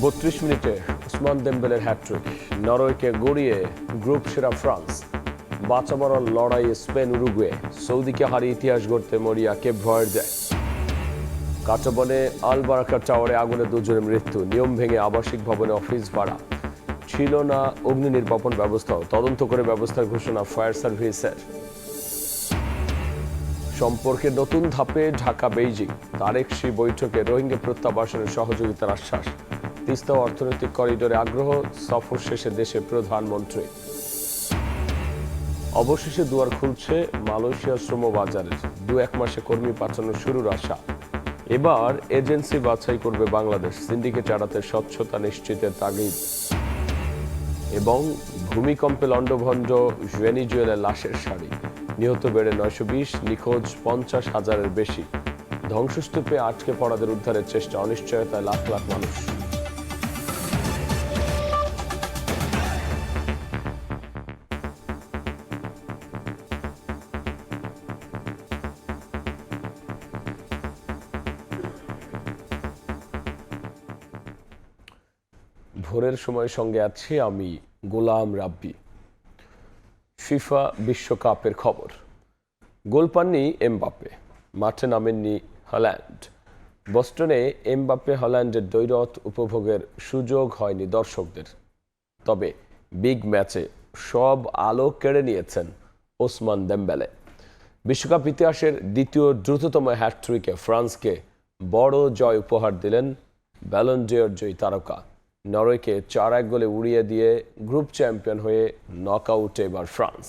32 মিনিটে ওসমান দেমবেলের হ্যাটট্রিক, নরওয়েকে গড়িয়ে গ্রুপ সেরা ফ্রান্স, বাঁচা মরার লড়াইয়ে স্পেন উরুগুয়ে, সৌদিকে হারিয়ে ইতিহাস গড়তে মরিয়া কেপ ভার্দে। কাঁচাবনে আল বারাকা টাওয়ারে আগুনে দুজনের মৃত্যু, নিয়ম ভেঙে আবাসিক ভবনে অফিস ভাড়া, ছিল না অগ্নি নির্বাপন ব্যবস্থাও, তদন্ত করে ব্যবস্থার ঘোষণা ফায়ার সার্ভিসের। সম্পর্কের নতুন ধাপে ঢাকা বেইজিং, তারেক শি বৈঠকে রোহিঙ্গা প্রত্যাবাসনের সহযোগিতার আশ্বাস, তিস্তা অর্থনৈতিক করিডোরে আগ্রহ, সফর শেষে দেশে প্রধানমন্ত্রী। অবশেষে দুয়ার খুলছে মালয়েশিয়ার শ্রম বাজারের, 2-1 মাসে কর্মী পাঠানো শুরুর আশা। এবার এজেন্সি বাছাই করবে বাংলাদেশ, সিন্ডিকেট এড়াতে স্বচ্ছতা নিশ্চিতের তাগিদ। এবং ভূমিকম্পে লণ্ডভণ্ড ভেনেজুয়েলার লাশের সারি, নিহত বেড়ে 920, নিখোঁজ 50,000-এর বেশি। ধ্বংসস্তূপে আটকে পড়াদের উদ্ধারের চেষ্টা, অনিশ্চয়তায় লাখ লাখ মানুষ। ভোরের সময় সঙ্গে আছি আমি গোলাম রাব্বি। ফিফা বিশ্বকাপের খবর। গোল পাননি এমবাপ্পে, মাঠে নামেননি হল্যান্ড। বস্টনে এমবাপ্পে হল্যান্ডের দ্বৈরথ উপভোগের সুযোগ হয়নি দর্শকদের। তবে বিগ ম্যাচে সব আলো কেড়ে নিয়েছেন ওসমান দেমবেলে। বিশ্বকাপ ইতিহাসের দ্বিতীয় দ্রুততম হ্যাটট্রিকে ফ্রান্সকে বড় জয় উপহার দিলেন ব্যালন ডি'র জয়ী তারকা। নরওয়েকে 4-1 গোলে উড়িয়ে দিয়ে গ্রুপ চ্যাম্পিয়ন হয়ে নকআউটে এবার ফ্রান্স।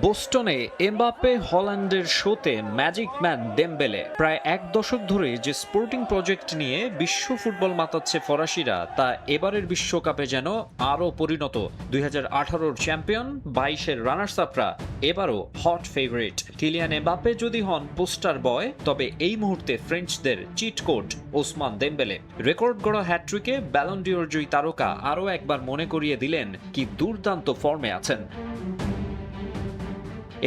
বোস্টনে এমবাপ্পে হল্যান্ডের শোতে ম্যাজিক ম্যান দেমবেলে। প্রায় 1 দশক ধরে যে স্পোর্টিং প্রজেক্ট নিয়ে বিশ্ব ফুটবল মাতাচ্ছে ফরাসিরা, তা এবারের বিশ্বকাপে যেন আরও পরিণত। 2018-র চ্যাম্পিয়ন, 22-এর রানার্স আপরা এবারও হট ফেভারিট। কিলিয়ান এমবাপ্পে যদি হন পোস্টার বয়, তবে এই মুহূর্তে ফ্রেঞ্চদের cheat code Ousmane Dembele. Record গড়া হ্যাটট্রিকে ব্যালন ডি'র জয়ী তারকা আরও একবার মনে করিয়ে দিলেন কি দুর্দান্ত ফর্মে আছেন।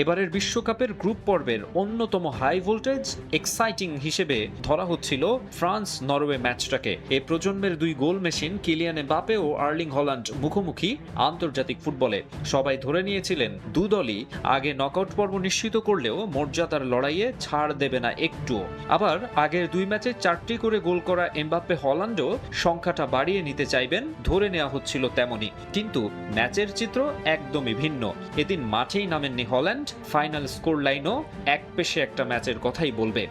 এবারের বিশ্বকাপের গ্রুপ পর্বের অন্যতম হাই ভোল্টেজ এক্সাইটিং হিসেবে ধরা হচ্ছিল ফ্রান্স নরওয়ে ম্যাচটাকে। এ প্রজন্মের 2 গোল মেশিন কিলিয়ান এমবাপ্পে ও আর্লিং হল্যান্ড মুখোমুখি আন্তর্জাতিক ফুটবলে। সবাই ধরে নিয়েছিলেন দু দলই আগে নকআউট পর্ব নিশ্চিত করলেও মর্যাদার লড়াইয়ে ছাড় দেবে না একটুও। আবার আগের 2 ম্যাচে 4টি করে গোল করা এমবাপ্পে হল্যান্ডও সংখ্যাটা বাড়িয়ে নিতে চাইবেন, ধরে নেওয়া হচ্ছিল তেমনই। কিন্তু ম্যাচের চিত্র একদমই ভিন্ন। এদিন মাঠেই নামেননি হল্যান্ড। ফাইনাল স্কোর লাইনও এক পেশে একটা ম্যাচের কথাই বলবে।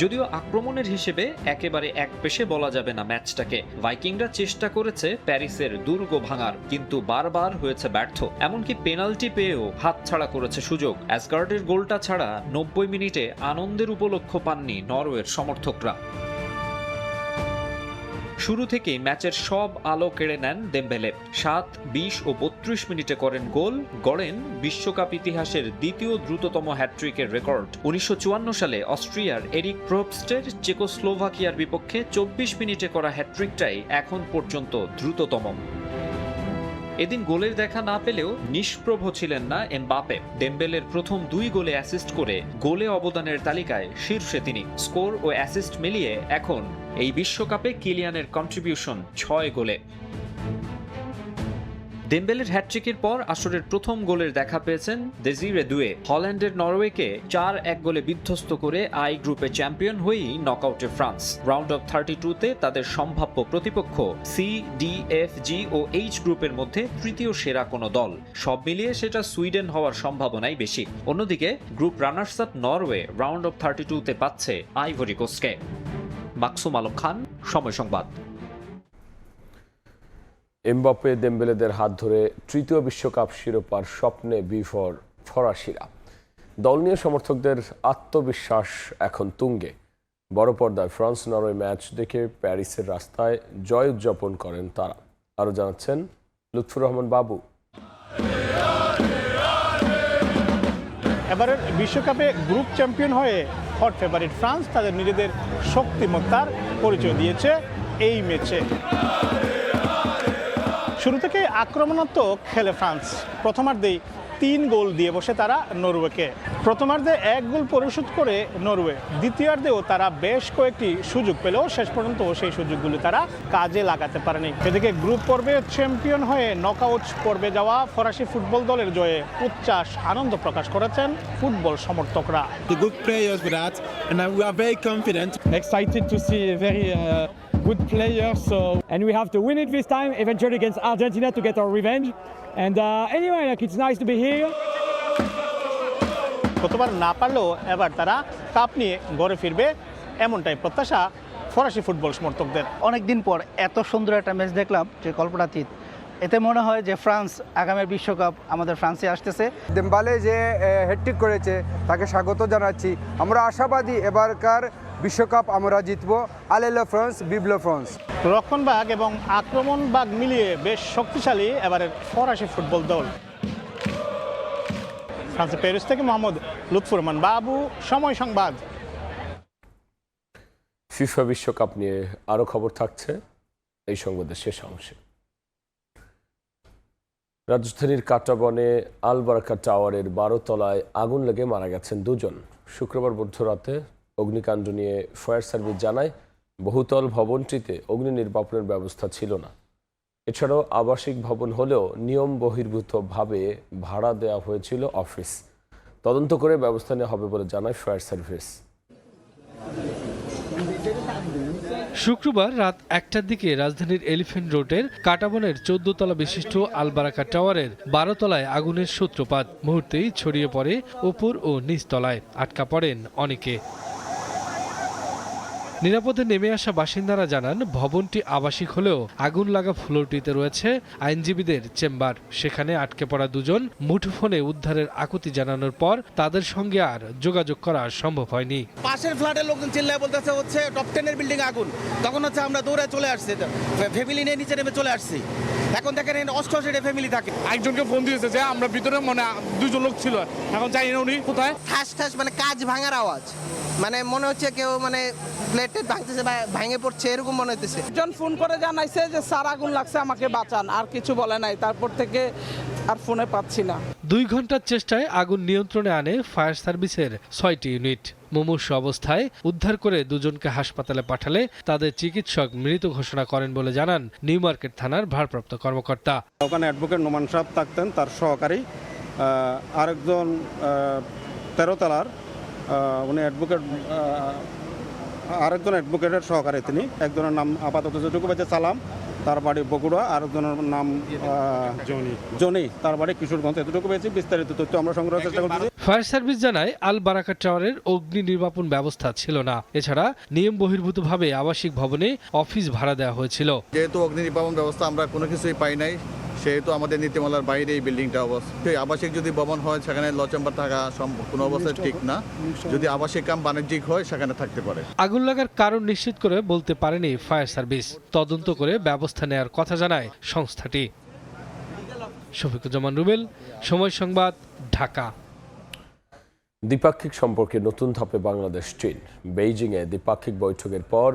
যদিও আক্রমণের হিসেবে একেবারে এক পেশে বলা যাবে না ম্যাচটাকে। ভাইকিংরা চেষ্টা করেছে প্যারিসের দুর্গ ভাঙার, কিন্তু বারবার হয়েছে ব্যর্থ। এমনকি পেনাল্টি পেয়েও হাতছাড়া করেছে সুযোগ। অ্যাসগার্ডের গোলটা ছাড়া 90 মিনিটে আনন্দের উপলক্ষ পাননি নরওয়ের সমর্থকরা। শুরু থেকেই ম্যাচের সব আলো কেড়ে নেন দেমবেলে। 7, 20 ও 32 মিনিটে করেন গোল, গড়েন বিশ্বকাপ ইতিহাসের দ্বিতীয় দ্রুততম হ্যাটট্রিকের রেকর্ড। 1954 সালে অস্ট্রিয়ার এরিক প্রোপস্টের চেকোস্লোভাকিয়ার বিপক্ষে 24 মিনিটে করা হ্যাটট্রিকটাই এখন পর্যন্ত দ্রুততম। এদিন গোলের দেখা না পেলেও নিষ্প্রভ ছিলেন না এমবাপ্পে। দেমবেলের প্রথম 2 গোলে অ্যাসিস্ট করে গোলে অবদানের তালিকায় শীর্ষে তিনি। স্কোর ও অ্যাসিস্ট মিলিয়ে এখন এই বিশ্বকাপে কিলিয়ানের কন্ট্রিবিউশন 6 গোলে। দেমবেলের হ্যাটট্রিকের পর আসরের প্রথম গোলের দেখা পেয়েছেন দেজিরে দুয়ে। হল্যান্ডের নরওয়েকে 4-1 গোলে বিধ্বস্ত করে আই গ্রুপে চ্যাম্পিয়ন হয়েই নকআউটে ফ্রান্স। রাউন্ড অফ 32-তে তাদের সম্ভাব্য প্রতিপক্ষ সি, ডি, এফ, জি ও এইচ গ্রুপের মধ্যে তৃতীয় সেরা কোনো দল। সব মিলিয়ে সেটা সুইডেন হওয়ার সম্ভাবনাই বেশি। অন্যদিকে group runners up Norway round of 32-তে পাচ্ছে আইভরি কোস্টকে। মাকসুম আলম খান, সময় সংবাদ। এমবাপ্পে দেমবেলেদের হাত ধরে তৃতীয় বিশ্বকাপ শিরোপার স্বপ্নে বিভোর ফরাসিরা। দল নিয়ে সমর্থকদের আত্মবিশ্বাস এখন তুঙ্গে। বড় পর্দায় ফ্রান্স নরওয়ে ম্যাচ দেখে প্যারিসের রাস্তায় জয় উদযাপন করেন তারা। আরও জানাচ্ছেন লুৎফুর রহমান বাবু। এবারের বিশ্বকাপে গ্রুপ চ্যাম্পিয়ন হয়ে হট ফেভারিট ফ্রান্স তাদের নিজেদের শক্তিমত্তার পরিচয় দিয়েছে এই ম্যাচে। শুরু থেকে আক্রমণাত্মক খেলে ফ্রান্স। প্রথমার্ধেই 3 গোল দিয়ে বসে তারা নরওয়েকে। প্রথমার্ধে 1 গোল পরিশোধ করে নরওয়ে, দ্বিতীয়ার্ধেও তারা বেশ কয়েকটি সুযোগ পেলেও শেষ পর্যন্ত সেই সুযোগগুলি তারা কাজে লাগাতে পারেনি। এদিকে গ্রুপ পর্বে চ্যাম্পিয়ন হয়ে নকআউট পর্বে যাওয়া ফরাসি ফুটবল দলের জয়ে উচ্ছ্বাস আনন্দ প্রকাশ করেছেন ফুটবল সমর্থকরা। The good players with that, and we are very confident. Excited to see a very good players. And we have to win it this time, eventually against Argentina to get our revenge. And anyway, like, it's nice to be here. গতবার না পারলেও এবার তারা cup নিয়ে ঘরে ফিরবে, এমনটাই প্রত্যাশা ফরাসি ফুটবল সমর্থকদের। অনেকদিন পর এত সুন্দর একটা ম্যাচ দেখলাম যে কল্পনাতীত। এতে মনে হয় যে ফ্রান্স আগামী বিশ্বকাপ আমাদের ফ্রান্সে আসতেছে। দেমবালে যে হ্যাটট্রিক করেছে তাকে স্বাগত জানাচ্ছি। আমরা আশাবাদী এবারকার বিশ্বকাপ আমরা জিতবো। আলেলো ফ্রান্স, বিবলো ফ্রান্স। রক্ষণভাগ এবং আক্রমণভাগ মিলিয়ে বেশ শক্তিশালী এবারের ফরাসি ফুটবল দল। ফ্রান্সের প্যারিস থেকে মোহাম্মদ লুৎফুর রহমান বাবু, সময় সংবাদ। ফিফা বিশ্বকাপ নিয়ে আরও খবর থাকছে এই সংবাদের শেষ অংশে। রাজধানীর কাঁটাবনে আলবারাকা টাওয়ারের 12 তলায় আগুন লেগে মারা গেছেন 2 জন। শুক্রবার মধ্যরাতে অগ্নিকাণ্ড নিয়ে ফায়ার সার্ভিস জানায় বহুতল ভবনটিতে অগ্নি নির্বাপনের ব্যবস্থা ছিল না। এছাড়াও আবাসিক ভবন হলেও নিয়ম বহির্ভূতভাবে ভাড়া দেওয়া হয়েছিল অফিস। তদন্ত করে ব্যবস্থা নেওয়া হবে বলে জানায় ফায়ার সার্ভিস। শুক্রবার রাত 1টার দিকে রাজধানীর এলিফ্যান্ট রোডের কাঁটাবনের 14 তলা বিশিষ্ট আলবারাকা টাওয়ারের 12 তলায় আগুনের সূত্রপাত। মুহূর্তেই ছড়িয়ে পড়ে উপর ও নিচ তলায়, আটকা পড়েন অনেকে। নিরাপদে নেমে আসা বাসিন্দারা জানান ভবনটি আবাসিক হলেও আগুন লাগা ফ্লোরটিতে রয়েছে আইনজীবীদের চেম্বার। সেখানে আটকে পড়া 2 জন মুঠোফোনে উদ্ধারের আকুতি জানানোর পর তাদের সঙ্গে আর যোগাযোগ করা সম্ভব হয়নি। পাশের ফ্ল্যাটের লোকজন চিল্লায় বলতেছে হচ্ছে টপ 10 এর বিল্ডিং আগুন। তখন হচ্ছে আমরা দৌড়ে চলে আসছি, ফ্যামিলি নিয়ে নিচে নেমে চলে আসছি। এখন দেখেন 88 ফ্যামিলি থাকে। একজনকে ফোন দিয়েছে যে আমরা ভিতরে মানে 2 জন লোক ছিল, এখন জানি না উনি কোথায়। ঠাস ঠাস মানে কাজ ভাঙার আওয়াজ, মানে মনে হচ্ছে কেউ মানে প্লেট ভাঙতেছে বা ভেঙে পড়ছে এরকম মনে হচ্ছে। একজন ফোন করে জানাইছে যে স্যার আগুন লাগছে, আমাকে বাঁচান, আর কিছু বলে নাই। তারপর থেকে আর ফোনে পাচ্ছি না। 2 ঘন্টার চেষ্টায় আগুন নিয়ন্ত্রণে আনে ফায়ার সার্ভিসের 6টি ইউনিট। মুমূর্ষু অবস্থায় উদ্ধার করে 2 জনকে হাসপাতালে পাঠালে তাদের চিকিৎসক মৃত ঘোষণা করেন বলে জানান নিউ মার্কেট থানার ভারপ্রাপ্ত কর্মকর্তা। ওখানে অ্যাডভোকেট নোমান সাহেব থাকতেন, তার সহকারী আরেকজন 13 তলার উনি অ্যাডভোকেট, আরেকজন অ্যাডভোকেটের সহকারী তিনি। একজনের নাম আপাতত যেটুকু পেয়েছে সালাম, তার বাড়ি বগুড়া, আরেকজনের নাম জনি, তার বাড়ি কিশোরগঞ্জ। এতটুকু পেয়েছি, বিস্তারিত তথ্য আমরা সংগ্রহের চেষ্টা করছি। ফায়ার সার্ভিস জানায় আল বারাকা টাওয়ারের অগ্নি নির্বাপন ব্যবস্থা ছিল না। এছাড়া নিয়ম বহির্ভূতভাবে আবাসিক ভবনে অফিস ভাড়া দেওয়া হয়েছিল। যেহেতু অগ্নি নির্বাপন ব্যবস্থা আমরা কোনো কিছুই পাই নাই, সেহেতু আমাদের নীতিমালার বাইরে এই বিল্ডিংটা অবস্থা। আবাসিক যদি ভবন হয় সেখানে ল চেম্বার থাকা কোনো অবস্থায় ঠিক না। যদি আবাসিক কাম বাণিজ্যিক হয় সেখানে থাকতে পারে। আগুন লাগার কারণ নিশ্চিত করে বলতে পারেনি ফায়ার সার্ভিস। তদন্ত করে ব্যবস্থা নেওয়ার কথা জানায় সংস্থাটি। শফিকুজ্জামান রুবেল, সময় সংবাদ, ঢাকা। দ্বিপাক্ষিক সম্পর্কে নতুন ধাপে বাংলাদেশ চীন। বেইজিংয়ে দ্বিপাক্ষিক বৈঠকের পর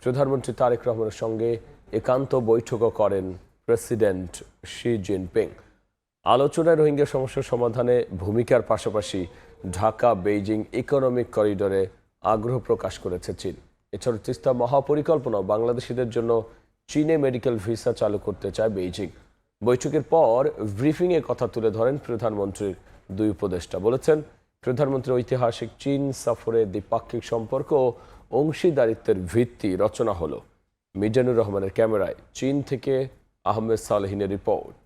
প্রধানমন্ত্রী তারেক রহমানের সঙ্গে একান্ত বৈঠকও করেন প্রেসিডেন্ট শি জিনপিং। আলোচনায় রোহিঙ্গা সমস্যার সমাধানে ভূমিকার পাশাপাশি ঢাকা বেইজিং ইকোনমিক করিডোরে আগ্রহ প্রকাশ করেছে চীন। এছাড়া তিস্তা মহাপরিকল্পনা বাংলাদেশিদের জন্য চীনে মেডিকেল ভিসা চালু করতে চায় বেইজিং। বৈঠকের পর ব্রিফিংয়ে কথা তুলে ধরেন প্রধানমন্ত্রীর 2 উপদেষ্টা। বলেছেন প্রধানমন্ত্রী ঐতিহাসিক চীন সফরে দ্বিপাক্ষিক সম্পর্ক ও অংশীদারিত্বের ভিত্তি রচনা হলো। মিজানুর রহমানের ক্যামেরায় চীন থেকে আহমেদ সালেহিনের রিপোর্ট।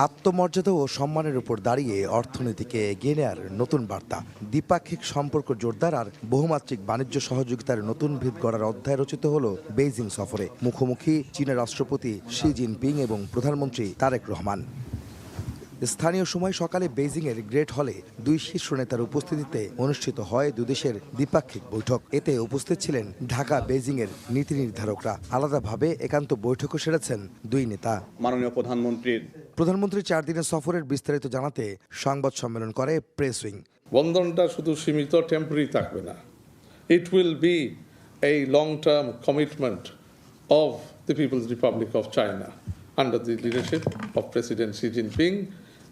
আত্মমর্যাদা ও সম্মানের উপর দাঁড়িয়ে অর্থনীতিকে এগিয়ে নেওয়ার নতুন বার্তা, দ্বিপাক্ষিক সম্পর্ক জোরদার আর বহুমাত্রিক বাণিজ্য সহযোগিতার নতুন ভিত গড়ার অধ্যায় রচিত হলো বেইজিং সফরে। মুখোমুখি চীনের রাষ্ট্রপতি শি জিনপিং এবং প্রধানমন্ত্রী তারেক রহমান। স্থানীয় সময় সকালে বেইজিংয়ের গ্রেট হলে 2 শীর্ষ নেতার উপস্থিতিতে অনুষ্ঠিত হয় 2 দেশের দ্বিপাক্ষিক বৈঠক। এতে উপস্থিত ছিলেন ঢাকা বেইজিংয়ের নীতি নির্ধারকরা। আলাদাভাবে একান্ত বৈঠকও সেরেছেন 2 নেতা। মাননীয় প্রধানমন্ত্রীর 4 দিনের সফরের বিস্তারিত জানাতে সংবাদ সম্মেলন করে প্রেস উইং। বন্ধনটা শুধু সীমিত টেম্পোরারি থাকবে না, it will be a long term commitment of the People's Republic of China under the leadership of president Xi Jinping,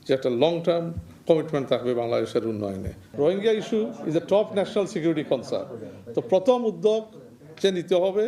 যে একটা লং টার্ম কমিটমেন্ট থাকবে বাংলাদেশের উন্নয়নে। Rohingya issue is a top national security concern. তো প্রথম উদ্যোগ যে নিতে হবে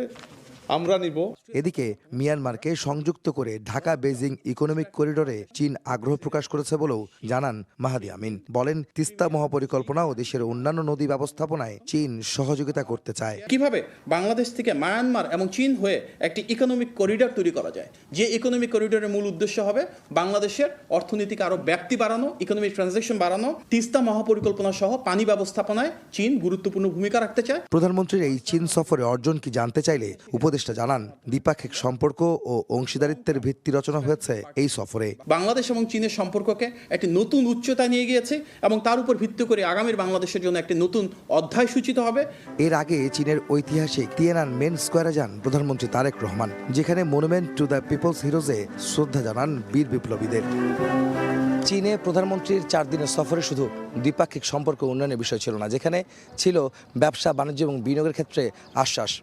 আমরা নিব। এদিকে মিয়ানমারকে সংযুক্ত করে ঢাকা বেইজিং ইকোনমিক করিডোরে চীন আগ্রহ প্রকাশ করেছে বলেও জানান মাহাদি আমিন। বলেন, তিস্তা মহাপরিকল্পনা ও দেশের অন্যান্য নদী ব্যবস্থাপনায় চীন সহযোগিতা করতে চায়। কিভাবে বাংলাদেশ থেকে মায়ানমার এবং চীন হয়ে একটি ইকোনমিক করিডোর তৈরি করা যায়, যে ইকোনমিক করিডোরের মূল উদ্দেশ্য হবে বাংলাদেশের অর্থনীতিকে আরো ব্যাপ্তি বাড়ানো, ইকোনমিক ট্রানজ্যাকশন বাড়ানো। তিস্তা মহাপরিকল্পনা সহ পানি ব্যবস্থাপনায় চীন গুরুত্বপূর্ণ ভূমিকা রাখতে চায়। প্রধানমন্ত্রীর এই চীন সফরে অর্জন কি জানতে চাইলে উপদেষ্টা জানান, দ্বিপাক্ষিক সম্পর্ক ও অংশীদারিত্বের ভিত্তি রচনা হয়েছে এই সফরে। বাংলাদেশ এবং চীনের সম্পর্ককে একটি নতুন উচ্চতায় নিয়ে গিয়েছে এবং তার উপর ভিত্তি করে আগামীর বাংলাদেশের জন্য একটি নতুন অধ্যায় সূচিত হবে। এর আগে চীনের ঐতিহাসিক তিয়ানান মেন স্কোয়ারে যান প্রধানমন্ত্রী তারেক রহমান, যেখানে মনুমেন্ট টু দ্য পিপলস হিরোজে শ্রদ্ধা জানান বীর বিপ্লবীদের। চীনে প্রধানমন্ত্রীর 4 দিনের সফরে শুধু দ্বিপাক্ষিক সম্পর্ক উন্নয়নের বিষয় ছিল না, যেখানে ছিল ব্যবসা বাণিজ্য এবং বিনিয়োগের ক্ষেত্রে আশ্বাস।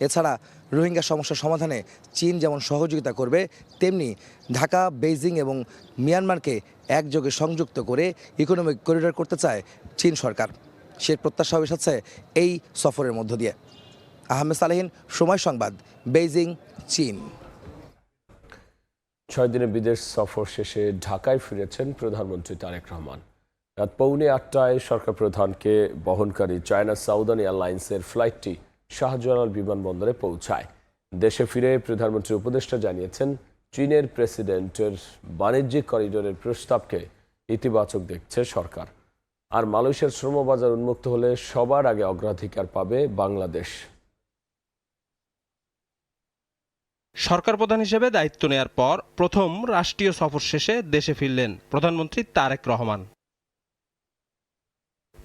এছাড়া রোহিঙ্গা সমস্যা সমাধানে চীন যেমন সহযোগিতা করবে, তেমনি ঢাকা, বেইজিং এবং মিয়ানমারকে একযোগে সংযুক্ত করে ইকোনমিক করিডোর করতে চায় চীন সরকার। সে প্রত্যাশাও এসেছে এই সফরের মধ্য দিয়ে। আহমেদ সালেহীন, সময় সংবাদ, বেইজিং, চীন। 6 দিনের বিদেশ সফর শেষে ঢাকায় ফিরেছেন প্রধানমন্ত্রী তারেক রহমান। রাত 7:45 সরকার প্রধানকে বহনকারী চায়না সাউদার্ন এয়ারলাইন্সের ফ্লাইটটি শাহজালাল বিমানবন্দরে পৌঁছায়। দেশে ফিরে প্রধানমন্ত্রী উপদেষ্টা জানিয়েছেন, চীনের প্রেসিডেন্টের বাণিজ্যিক করিডোরের প্রস্তাবকে ইতিবাচক দেখছে সরকার। আর মালয়েশিয়ার শ্রমবাজার উন্মুক্ত হলে সবার আগে অগ্রাধিকার পাবে বাংলাদেশ। সরকার প্রধান হিসেবে দায়িত্ব নেয়ার পর প্রথম রাষ্ট্রীয় সফর শেষে দেশে ফিরলেন প্রধানমন্ত্রী তারেক রহমান।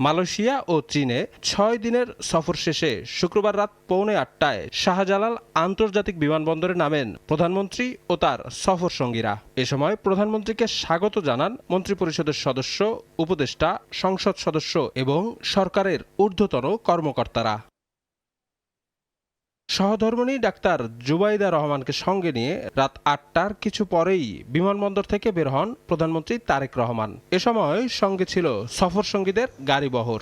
মালয়েশিয়া ও চীনে 6 দিনের সফর শেষে শুক্রবার রাত 7:45 শাহজালাল আন্তর্জাতিক বিমানবন্দরে নামেন প্রধানমন্ত্রী ও তার সফর সঙ্গীরা। এ সময় প্রধানমন্ত্রীকে স্বাগত জানান মন্ত্রিপরিষদের সদস্য, উপদেষ্টা, সংসদ সদস্য এবং সরকারের ঊর্ধ্বতন কর্মকর্তারা। সহধর্মিণী ডাক্তার জুবাইদা রহমানকে সঙ্গে নিয়ে রাত 8টার কিছু পরেই বিমানবন্দর থেকে বের হন প্রধানমন্ত্রী তারেক রহমান। এ সময় সঙ্গে ছিল সফর সঙ্গীদের গাড়িবহর।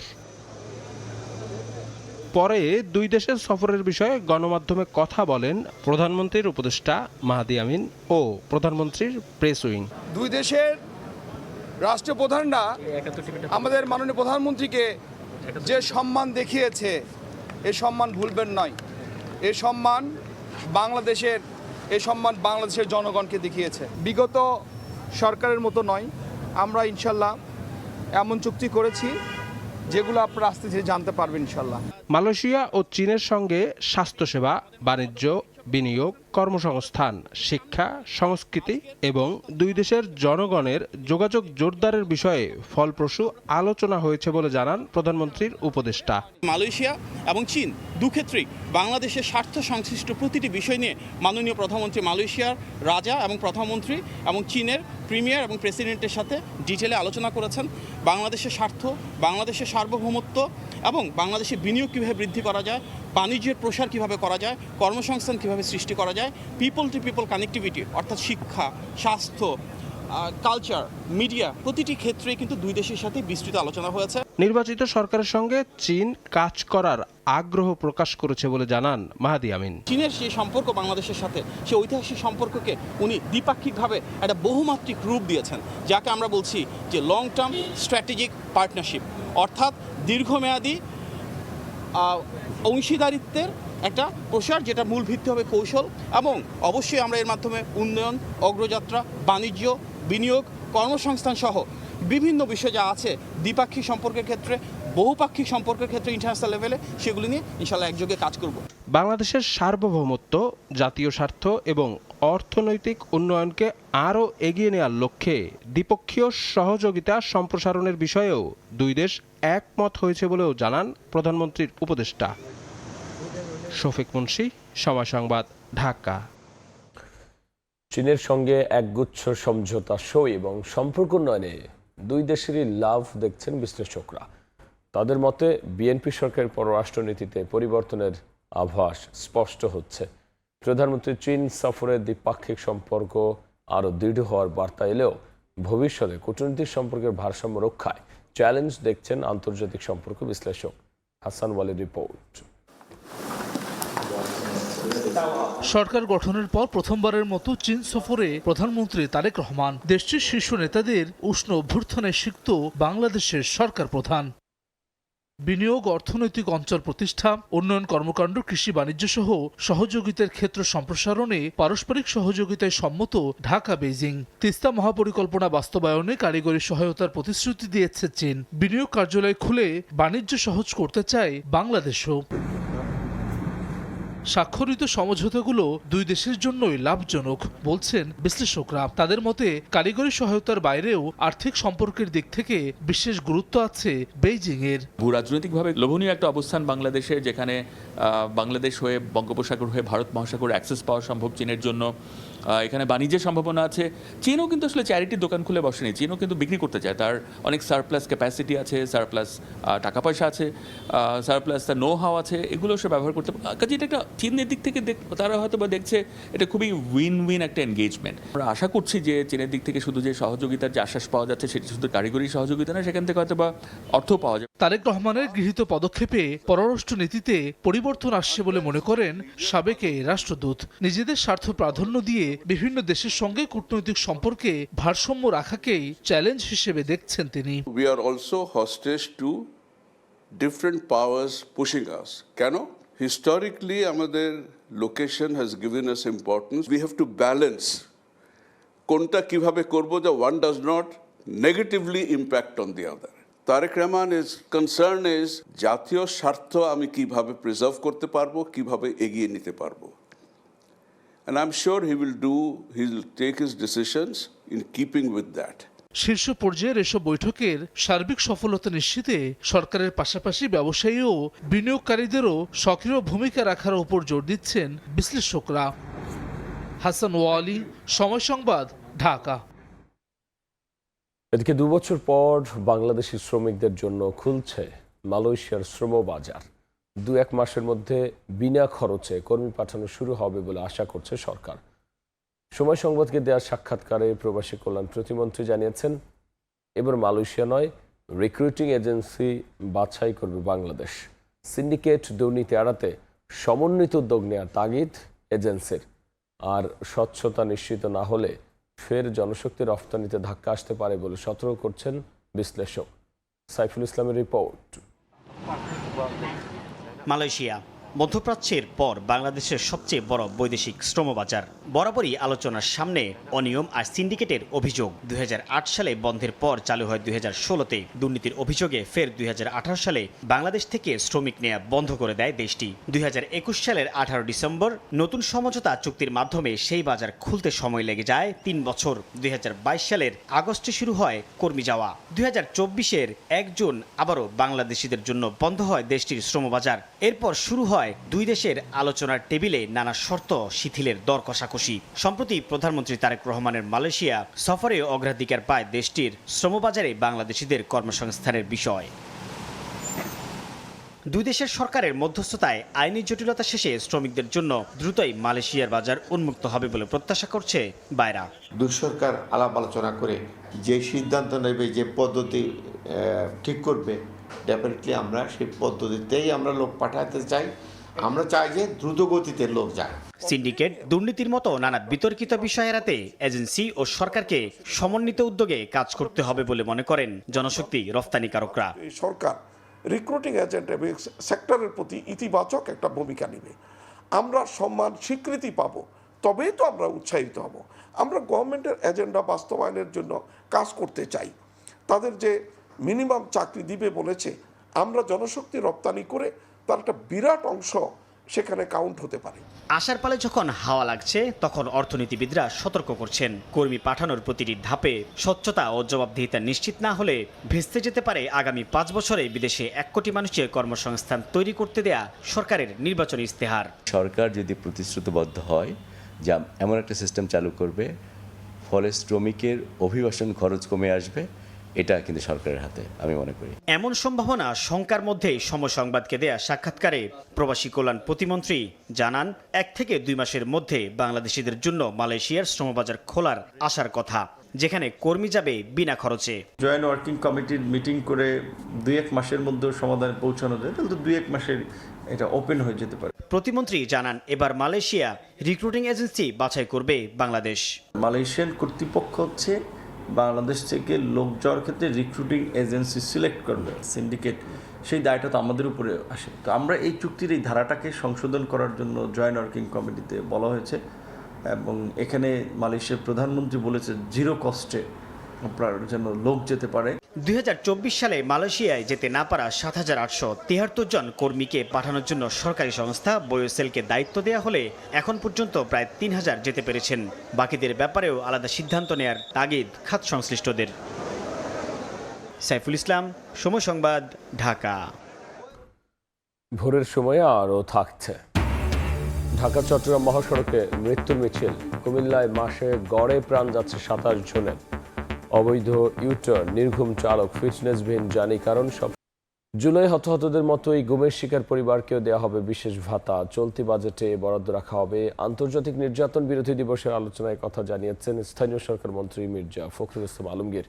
পরে দুই দেশের সফরের বিষয়ে গণমাধ্যমে কথা বলেন প্রধানমন্ত্রীর উপদেষ্টা মাহাদি আমিন ও প্রধানমন্ত্রীর প্রেস উইং। দুই দেশের রাষ্ট্রপ্রধানরা আমাদের মাননীয় প্রধানমন্ত্রীকে যে সম্মান দেখিয়েছে, এ সম্মান ভুলবেন নয়। এই সম্মান বাংলাদেশের জনগণকে দেখিয়েছে। বিগত সরকারের মতো নয়, আমরা ইনশাল্লাহ এমন চুক্তি করেছি যেগুলো আপনারা আস্তে ধীরে জানতে পারবেন ইনশাল্লাহ। মালয়েশিয়া ও চীনের সঙ্গে স্বাস্থ্যসেবা, বাণিজ্য, বিনিয়োগ, কর্মসংস্থান, শিক্ষা, সংস্কৃতি এবং দুই দেশের জনগণের যোগাযোগ জোরদারের বিষয়ে ফলপ্রসূ আলোচনা হয়েছে বলে জানান প্রধানমন্ত্রীর উপদেষ্টা। মালয়েশিয়া এবং চীন দুক্ষেত্রেই বাংলাদেশের স্বার্থ সংশ্লিষ্ট প্রতিটি বিষয় নিয়ে মাননীয় প্রধানমন্ত্রী মালয়েশিয়ার রাজা এবং প্রধানমন্ত্রী এবং চীনের প্রিমিয়ার এবং প্রেসিডেন্টের সাথে ডিটেলে আলোচনা করেছেন। বাংলাদেশের স্বার্থ, বাংলাদেশের সার্বভৌমত্ব এবং বাংলাদেশের বিনিয়োগ কীভাবে বৃদ্ধি করা যায়, বাণিজ্যের প্রসার কীভাবে করা যায়, কর্মসংস্থান কীভাবে সৃষ্টি করা যায়, পিপল টু পিপল কানেক্টিভিটি অর্থাৎ শিক্ষা, স্বাস্থ্য, কালচার, মিডিয়া প্রতিটি ক্ষেত্রে কিন্তু দুই দেশের সাথে বিস্তৃত আলোচনা হয়েছে। নির্বাচিত সরকারের সঙ্গে চীন কাজ করার আগ্রহ প্রকাশ করেছে বলে জানান মাহাদি আমিন। চীনের যে সম্পর্ক বাংলাদেশের সাথে, সে ঐতিহাসিক সম্পর্ককে উনি দ্বিপাক্ষিকভাবে একটা বহুমাত্রিক রূপ দিয়েছেন, যাকে আমরা বলছি যে লং টার্ম স্ট্র্যাটেজিক পার্টনারশিপ, অর্থাৎ দীর্ঘমেয়াদী অংশীদারিত্বের একটা প্রসার, যেটা মূল ভিত্তি হবে কৌশল। এবং অবশ্যই আমরা এর মাধ্যমে উন্নয়ন, অগ্রযাত্রা, বাণিজ্য, বিনিয়োগ, কর্মসংস্থান সহ বিভিন্ন বিষয় যা আছে দ্বিপাক্ষিক সম্পর্কের ক্ষেত্রে, বহুপাক্ষিক সম্পর্কের ক্ষেত্রে ইন্টারন্যাশনাল লেভেলে, সেগুলি নিয়ে ইনশাআল্লাহ একযোগে কাজ করব। বাংলাদেশের সার্বভৌমত্ব, জাতীয় স্বার্থ এবং অর্থনৈতিক উন্নয়নকে আরও এগিয়ে নেওয়ার লক্ষ্যে দ্বিপক্ষীয় সহযোগিতা সম্প্রসারণের বিষয়েও দুই দেশ একমত হয়েছে বলেও জানান প্রধানমন্ত্রীর উপদেষ্টা। শফিক মুন্সি, সময় সংবাদ, ঢাকা। চীনের সঙ্গে একগুচ্ছ সমঝোতা সই এবং সম্পর্ক উন্নয়নে দুই দেশেরই লাভ দেখছেন বিশ্লেষকরা। তাদের মতে বিএনপি সরকারের পররাষ্ট্রনীতিতে পরিবর্তনের আভাস স্পষ্ট হচ্ছে। প্রধানমন্ত্রী চীন সফরে দ্বিপাক্ষিক সম্পর্ক আরও দৃঢ় হওয়ার বার্তা এলেও ভবিষ্যতে কূটনৈতিক সম্পর্কের ভারসাম্য রক্ষায় চ্যালেঞ্জ দেখছেন আন্তর্জাতিক সম্পর্ক বিশ্লেষক। হাসান ওয়ালির রিপোর্ট। সরকার গঠনের পর প্রথমবারের মতো চীন সফরে প্রধানমন্ত্রী তারেক রহমান। দেশটির শীর্ষ নেতাদের উষ্ণ অভ্যর্থনায় সিক্ত বাংলাদেশের সরকার প্রধান। বিনিয়োগ, অর্থনৈতিক অঞ্চল প্রতিষ্ঠা, উন্নয়ন কর্মকাণ্ড, কৃষি বাণিজ্য সহ সহযোগিতার ক্ষেত্র সম্প্রসারণে পারস্পরিক সহযোগিতায় সম্মত ঢাকা বেইজিং। তিস্তা মহাপরিকল্পনা বাস্তবায়নে কারিগরি সহায়তার প্রতিশ্রুতি দিয়েছে চীন। বিনিয়োগ কার্যালয় খুলে বাণিজ্য সহজ করতে চায় বাংলাদেশও। স্বাক্ষরিত সমঝোতাগুলো দুই দেশের জন্যই লাভজনক বলছেন বিশ্লেষকরা। তাদের মতে কারিগরি সহায়তার বাইরেও আর্থিক সম্পর্কের দিক থেকে বিশেষ গুরুত্ব আছে বেইজিং এর। ভূরাজনৈতিকভাবে লোভনীয় একটা অবস্থান বাংলাদেশের, যেখানে বাংলাদেশ হয়ে বঙ্গোপসাগর হয়ে ভারত মহাসাগর অ্যাক্সেস পাওয়া সম্ভব চীনের জন্য। এখানে বাণিজ্যের সম্ভাবনা আছে। চীনও কিন্তু আসলে চ্যারিটির দোকান খুলে বসেনি, চীনও কিন্তু বিক্রি করতে চায়। তার অনেক সারপ্লাস ক্যাপাসিটি আছে, সারপ্লাস টাকা পয়সা আছে, সারপ্লাস তার নো হাও আছে, এগুলো সে ব্যবহার করতে পারে। কাজে এটা একটা চীনের দিক থেকে তারা হয়তো বা দেখছে এটা খুবই উইন উইন একটা এনগেজমেন্ট। আমরা আশা করছি যে চীনের দিক থেকে শুধু যে সহযোগিতার যে আশ্বাস পাওয়া যাচ্ছে সেটি শুধু কারিগরি সহযোগিতা না, সেখান থেকে হয়তো বা অর্থ পাওয়া যাবে। তারেক রহমানের গৃহীত পদক্ষেপে পররাষ্ট্র নীতিতে পরিবর্তন আসছে বলে মনে করেন সাবেক এই রাষ্ট্রদূত। নিজেদের স্বার্থ প্রাধান্য দিয়ে বিভিন্ন দেশের সঙ্গে কূটনৈতিক সম্পর্কে ভারসাম্য রাখাকেই চ্যালেঞ্জ হিসেবে দেখছেন তিনি। We are also hostage to different powers pushing us. কেন? Historically আমাদের location has given us importance. We have to balance কোনটা কিভাবে করব যে one does not negatively impact on the other. Tarique Rahman is concern is জাতীয় স্বার্থ আমি কিভাবে প্রিজার্ভ করতে পারবো, কিভাবে এগিয়ে নিতে পারবো। And I'm sure he'll take his decisions in keeping with that. শীর্ষ পর্যায়ের এসব বৈঠকের সার্বিক সফলতা নিশ্চিতে সরকারের পাশাপাশি ব্যবসায়ী ও বিনিয়োগকারীদেরও সক্রিয় ভূমিকা রাখার উপর জোর দিচ্ছেন বিশ্লেষকরা। হাসান ওয়ালি, সময় সংবাদ, ঢাকা। এদিকে 2 বছর পর বাংলাদেশি শ্রমিকদের জন্য খুলছে মালয়েশিয়ার শ্রম বাজার। 2-1 মাসের মধ্যে বিনা খরচে কর্মী পাঠানো শুরু হবে বলে আশা করছে সরকার। সময় সংবাদকে দেওয়া সাক্ষাৎকারে প্রবাসী কল্যাণ প্রতিমন্ত্রী জানিয়েছেন, এবার মালয়েশিয়া নয়, রিক্রুটিং এজেন্সি বাছাই করবে বাংলাদেশ। সিন্ডিকেট দুর্নীতি এড়াতে সমন্বিত উদ্যোগ নেওয়ার তাগিদ এজেন্সির। আর স্বচ্ছতা নিশ্চিত না হলে ফের জনশক্তি রফতানিতে ধাক্কা আসতে পারে বলে সতর্ক করছেন বিশ্লেষক। সাইফুল ইসলামের রিপোর্ট। মালয়েশিয়া মধ্যপ্রাচ্যের পর বাংলাদেশের সবচেয়ে বড় বৈদেশিক শ্রমবাজার। বরাবরই আলোচনার সামনে অনিয়ম আর সিন্ডিকেটের অভিযোগ। 2008 সালে বন্ধের পর চালু হয় 2016-তে। দুর্নীতির অভিযোগে ফের 2018 সালে বাংলাদেশ থেকে শ্রমিক নেওয়া বন্ধ করে দেয় দেশটি। 2021 সালের 18 ডিসেম্বর নতুন সমঝোতা চুক্তির মাধ্যমে সেই বাজার খুলতে সময় লেগে যায় 3 বছর। 2022 সালের আগস্টে শুরু হয় কর্মী যাওয়া। 2024-এর 1 জুন আবারও বাংলাদেশিদের জন্য বন্ধ হয় দেশটির শ্রমবাজার। এরপর শুরু হয় দুই দেশের আলোচনার টেবিলে নানা শর্ত শিথিলের দর কষাকষি। সম্প্রতি প্রধানমন্ত্রী তারেক রহমানের মালয়েশিয়া সফরে অগ্রাধিকার পায় দেশটির শ্রমবাজারে বাংলাদেশিদের কর্মসংস্থানের বিষয়। দুই দেশের সরকারের মধ্যস্থতায় আইনি জটিলতা শেষে শ্রমিকদের জন্য দ্রুতই মালয়েশিয়ার বাজার উন্মুক্ত হবে বলে প্রত্যাশা করছে বাইরা। দুই সরকার আলাপ আলোচনা করে যে সিদ্ধান্ত নেবে, যে পদ্ধতি ঠিক করবে, ডেফিনেটলি আমরা সেই পদ্ধতিতেই আমরা লোক পাঠাতে চাই। আমরা চাই যে দ্রুত গতিতে লোক যায়। সিন্ডিকেট, দুর্নীতির মতো নানা বিতর্কিত বিষয় এড়াতে এজেন্সি ও সরকারকে সমন্বিত উদ্যোগে কাজ করতে হবে বলে মনে করেন জনশক্তি রফতানিকারকরা। সরকার রিক্রুটিং এজেন্ট এবং সেক্টরের প্রতি ইতিবাচক একটা ভূমিকা নেবে। আমরা সম্মান স্বীকৃতি পাবো, তবেই তো আমরা উৎসাহিত হব। আমরা গভর্নমেন্টের এজেন্ডা বাস্তবায়নের জন্য কাজ করতে চাই। তাদের যে মিনিমাম চাকরি দিবে বলেছে, আমরা জনশক্তি রপ্তানি করে তার একটা বিরাট অংশ সেখানে কাউন্ট হতে পারে। আশার পালে যখন হাওয়া লাগছে তখন অর্থনীতিবিদরা সতর্ক করছেন, কর্মী পাঠানোর প্রতিটি ধাপে স্বচ্ছতা ও জবাবদিহিতা নিশ্চিত না হলে ভেস্তে যেতে পারে আগামী 5 বছরে বিদেশে 1 কোটি মানুষের কর্মসংস্থান তৈরি করতে দেয়া সরকারের নির্বাচনী ইস্তেহার। সরকার যদি প্রতিশ্রুতিবদ্ধ হয় যে এমন একটা সিস্টেম চালু করবে ফলে শ্রমিকের অভিবাসন খরচ কমে আসবে এটা কিন্তু সরকারের হাতে আমি মনে করি। এমন সম্ভাবনা শঙ্কার মধ্যেই সমসংবাদকে দেয়া সাক্ষাৎকারে প্রবাসী কল্যাণ প্রতিমন্ত্রী জানান 1 থেকে 2 মাসের মধ্যে বাংলাদেশিদের জন্য মালয়েশিয়ার শ্রমবাজার খোলার আশার কথা, যেখানে কর্মী যাবে বিনা খরচে। জয়েন্ট ওয়ার্কিং কমিটির মিটিং করে 2-1 মাসের মধ্যে সমাধানে পৌঁছানো যায়, তাহলে তো 2-1 মাসের এটা ওপেন হয়ে যেতে পারে। প্রতিমন্ত্রী জানান এবার মালয়েশিয়া রিক্রুটিং এজেন্সি বাছাই করবে বাংলাদেশ। মালয়েশিয়ান কর্তৃপক্ষ হচ্ছে বাংলাদেশ থেকে লোক যাওয়ার ক্ষেত্রে রিক্রুটিং এজেন্সি সিলেক্ট করবে, সিন্ডিকেট, সেই দায়টা তো আমাদের উপরে আসে। তো আমরা এই চুক্তির এই ধারাটাকে সংশোধন করার জন্য জয়েন্ট ওয়ার্কিং কমিটিতে বলা হয়েছে এবং এখানে মালয়েশিয়ার প্রধানমন্ত্রী বলেছে 0 কস্টে আপনার যেন লোক যেতে পারে। 2024 সালে মালয়েশিয়ায় যেতে না পারা 7,873 জন কর্মীকে পাঠানোর জন্য সরকারি সংস্থা বয়োসেলকে দায়িত্ব দেওয়া হলে এখন পর্যন্ত প্রায় 3,000 যেতে পেরেছেন। বাকিদের ব্যাপারেও আলাদা সিদ্ধান্ত নেয়ার তাগিদ খাত সংশ্লিষ্টদের। সাইফুল ইসলাম, সময় সংবাদ, ঢাকা। ভোরের সময় আরও থাকছে ঢাকা চট্টগ্রাম মহাসড়কে মৃত্যুর মিছিল। কুমিল্লায় মাসে গড়ে প্রাণ যাচ্ছে 27 জনের। অবৈধ ইউটার্ন, নির্ঘুম চালক, ফিটনেসবিহীন জানি কারণ সব। জুলাই হতাহতদের মতোই গুমের শিকার পরিবারকেও দেওয়া হবে বিশেষ ভাতা। চলতি বাজেটে বরাদ্দ রাখা হবে। আন্তর্জাতিক নির্যাতন বিরোধী দিবসের আলোচনায় কথা জানিয়েছেন স্থানীয় সরকার মন্ত্রী মির্জা ফখরুল ইসলাম আলমগীর।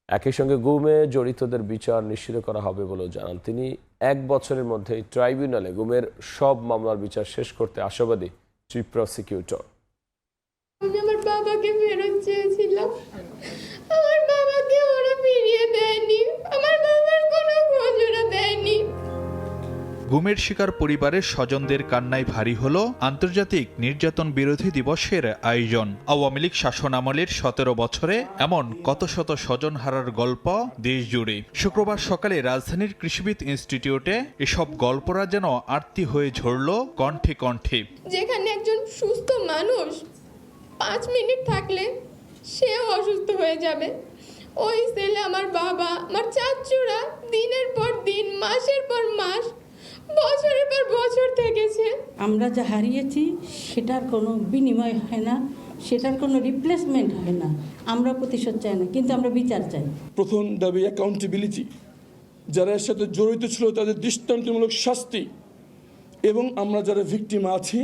একই সঙ্গে গুমে জড়িতদের বিচার নিশ্চিত করা হবে বলেও জানান তিনি। 1 বছরের মধ্যেই ট্রাইব্যুনালে গুমের সব মামলার বিচার শেষ করতে আশাবাদী চিফ প্রসিকিউটর। আমি আমার বাবাকে ফেরত চেয়েছিলাম, আমার বাবাকে ওরা ফিরিয়ে দেয়নি, আমার বাবার কোনো খোঁজ ওরা দেয়নি। গুমের শিকার পরিবারের স্বজনদের কান্নায় ভারী হলো আন্তর্জাতিক নির্যাতন বিরোধী দিবসের আয়োজন। আওয়ামী লীগ শাসন আমলের 17 বছরে এমন কত শত স্বজন হারার গল্প দেশ জুড়ে। শুক্রবার সকালে রাজধানীর কৃষিবিদ ইনস্টিটিউটে এসব গল্পরা যেন আরতি হয়ে ঝরল কণ্ঠে কণ্ঠে। যেখানে একজন সুস্থ মানুষ 5 মিনিট থাকলে সেও অসুস্থ হয়ে যাবে, ওই ছেলে আমার বাবা, আমার চাচুরা দিনের পর দিন, মাসের পর মাস, বছরের পর বছর থেকেছে। আমরা যা হারিয়েছি সেটার কোনো বিনিময় হয় না, সেটার কোনো রিপ্লেসমেন্ট হয় না। আমরা প্রতিশোধ চাই না, কিন্তু আমরা বিচার চাই। প্রথম দাবি অ্যাকাউন্টেবিলিটি, যারা এর সাথে জড়িত ছিল তাদের দৃষ্টান্তমূলক শাস্তি, এবং আমরা যারা ভিকটিম আছি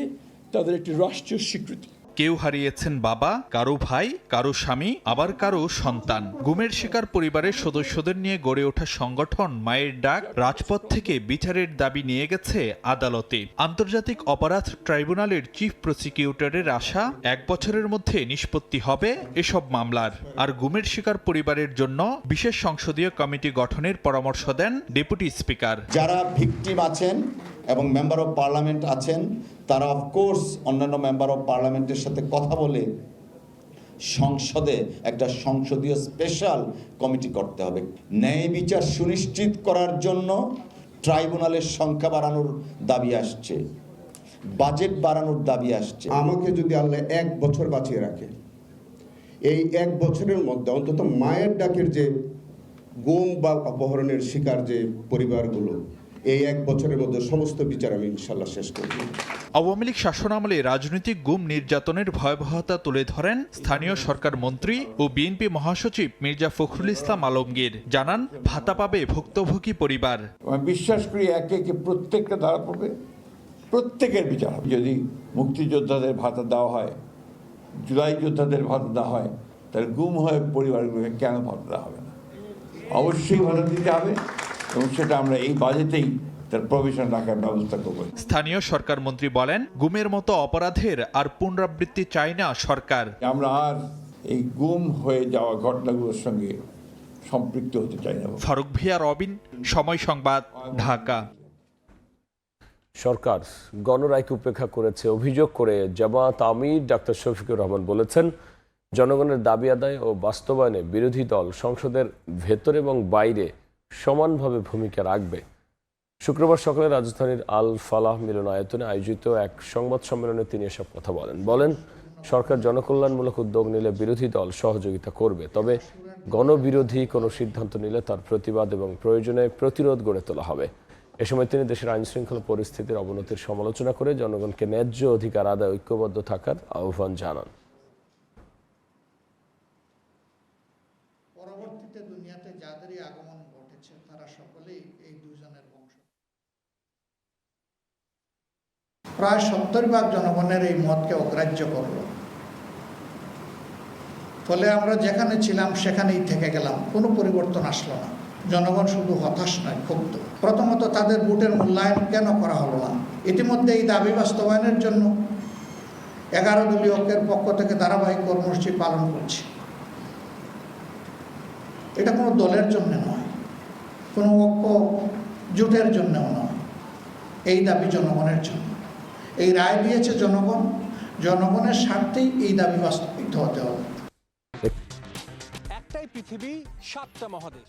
তাদের একটি রাষ্ট্রীয় স্বীকৃতি। কেউ হারিয়েছেন বাবা, কারো ভাই, কারো স্বামী, আবার কারো সন্তান। গুমের শিকার পরিবারের সদস্যদের নিয়ে গড়ে ওঠা সংগঠন মায়ের ডাক রাজপথ থেকে বিচারের দাবি নিয়ে গেছে আদালতে। আন্তর্জাতিক অপরাধ ট্রাইব্যুনালের চিফ প্রসিকিউটরের আশা 1 বছরের মধ্যে নিষ্পত্তি হবে এসব মামলার। আর গুমের শিকার পরিবারের জন্য বিশেষ সংসদীয় কমিটি গঠনের পরামর্শ দেন ডেপুটি স্পিকার। যারা ভিকটিম আছেন এবং মেম্বার অফ পার্লামেন্ট আছেন, তারা অফকোর্স অন্যান্য মেম্বার অফ পার্লামেন্টের সাথে কথা বলে সংসদে একটা সংসদীয় স্পেশাল কমিটি করতে হবে। ন্যায় বিচার সুনিশ্চিত করার জন্য ট্রাইব্যুনালের সংখ্যা বাড়ানোর দাবি আসছে, বাজেট বাড়ানোর দাবি আসছে। আমাকে যদি আল্লাহ 1 বছর বাঁচিয়ে রাখে, এই 1 বছরের মধ্যে অন্তত মায়ের ডাকের যে গুম বা অপহরণের শিকার যে পরিবারগুলো, এই 1 বছরের মধ্যে সমস্ত বিচার আমি ইনশাল্লাহ শেষ করব। আওয়ামী লীগ শাসনামলে রাজনৈতিক গুম নির্যাতনের ভয়াবহতা তুলে ধরেন স্থানীয় সরকার মন্ত্রী ও বিএনপি মহাসচিব মির্জা ফখরুল ইসলাম আলমগীর। জানান ভাতা পাবে ভুক্তভোগী পরিবার। আমি বিশ্বাস করি একে একে প্রত্যেকটা ধারা পড়বে, প্রত্যেকের বিচার হবে। যদি মুক্তিযোদ্ধাদের ভাতা দেওয়া হয়, জুলাই যোদ্ধাদের ভাতা দেওয়া হয়, তাহলে গুম হয়ে পরিবারগুলোকে কেন ভাতা দেওয়া হবে না? অবশ্যই ভাতা দিতে হবে, এবং সেটা আমরা এই বাজেটেই তার প্রভিশন রাখার ব্যবস্থা করব। স্থানীয় সরকার মন্ত্রী বলেন, গুমের মতো অপরাধের আর পুনরাবৃত্তি চায় না সরকার। আমরা আর এই গুম হয়ে যাওয়া ঘটনাগুলোর সঙ্গে সম্পৃক্ত হতে চাই না। ফারুক ভিয়া, রবিন, সময় সংবাদ, ঢাকা। সরকার গণরায়কে উপেক্ষা করেছে অভিযোগ করে জামায়াত আমির ডাক্তার শফিকুর রহমান বলেছেন, জনগণের দাবি আদায় ও বাস্তবায়নে বিরোধী দল সংসদের ভেতরে এবং বাইরে সমানভাবে ভূমিকা রাখবে। শুক্রবার সকালে রাজধানীর আল ফালাহ মিলনায়তনে আয়োজিত এক সংবাদ সম্মেলনে তিনি এসব কথা বলেন। সরকার জনকল্যাণমূলক উদ্যোগ নিলে বিরোধী দল সহযোগিতা করবে, তবে গণবিরোধী কোনো সিদ্ধান্ত নিলে তার প্রতিবাদ এবং প্রয়োজনে প্রতিরোধ গড়ে তোলা হবে। এ সময় তিনি দেশের আইনশৃঙ্খলা পরিস্থিতির অবনতির সমালোচনা করে জনগণকে ন্যায্য অধিকার আদায় ঐক্যবদ্ধ থাকার আহ্বান জানান। পরবর্তীতে দুনিয়াতে প্রায় 70% জনগণের এই মতকে অগ্রাহ্য করলো। ফলে আমরা যেখানে ছিলাম সেখানেই থেকে গেলাম, কোনো পরিবর্তন আসলো না। জনগণ শুধু হতাশ নয়, ক্ষুব্ধ। প্রথমত তাদের ভোটের মূল্যায়ন কেন করা হলো না? ইতিমধ্যে এই দাবি বাস্তবায়নের জন্য 11 দলীয় ঐক্যের পক্ষ থেকে ধারাবাহিক কর্মসূচি পালন করছে। এটা কোনো দলের জন্য নয়, কোনো ঐক্য জোটের জন্যও নয়, এই দাবি জনগণের জন্য। এই রায় দিয়েছে জনগণ, জনগণের স্বার্থেই এই দাবি বাস্তবিত হতে হবে। একটাই পৃথিবী, 7টা মহাদেশ,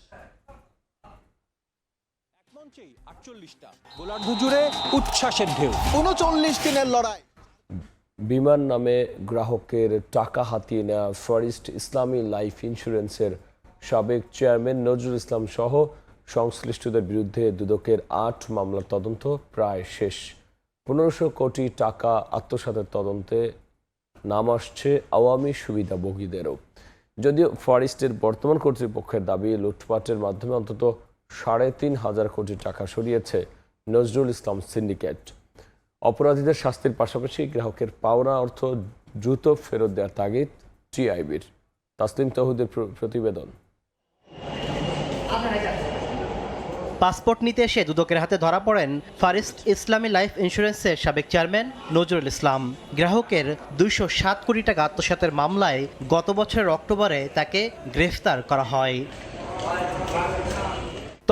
এক মঞ্চেই 48টা গোলার্ধ জুড়ে উচ্ছ্বাসের ঢেউ, 39 দিনের লড়াই। বিমান নামে গ্রাহকের টাকা হাতিয়ে নেওয়া ফরেস্ট ইসলামী লাইফ ইন্স্যুরেন্সের সাবেক চেয়ারম্যান নজরুল ইসলাম সহ সংশ্লিষ্টদের বিরুদ্ধে দুদকের 8 মামলার তদন্ত প্রায় শেষ। 1500 কোটি টাকা আত্মসাতের তদন্তে নাম আসছে আওয়ামী সুবিধাভোগীদেরও। যদিও ফরেস্টের বর্তমান কর্তৃপক্ষের দাবি লুটপাটের মাধ্যমে অন্তত 3,500 কোটি টাকা সরিয়েছে নজরুল ইসলাম সিন্ডিকেট। অপরাধীদের শাস্তির পাশাপাশি গ্রাহকের পাওনা অর্থ দ্রুত ফেরত দেওয়ার তাগিদ টিআইবির। তাসলিম তৌহিদের প্রতিবেদন। পাসপোর্ট নিতে এসে দুদকের হাতে ধরা পড়েন ফরেস্ট ইসলামী লাইফ ইন্স্যুরেন্সের সাবেক চেয়ারম্যান নজরুল ইসলাম। গ্রাহকের 207 কোটি টাকা আত্মসাতের মামলায় গত বছরের অক্টোবরে তাকে গ্রেফতার করা হয়।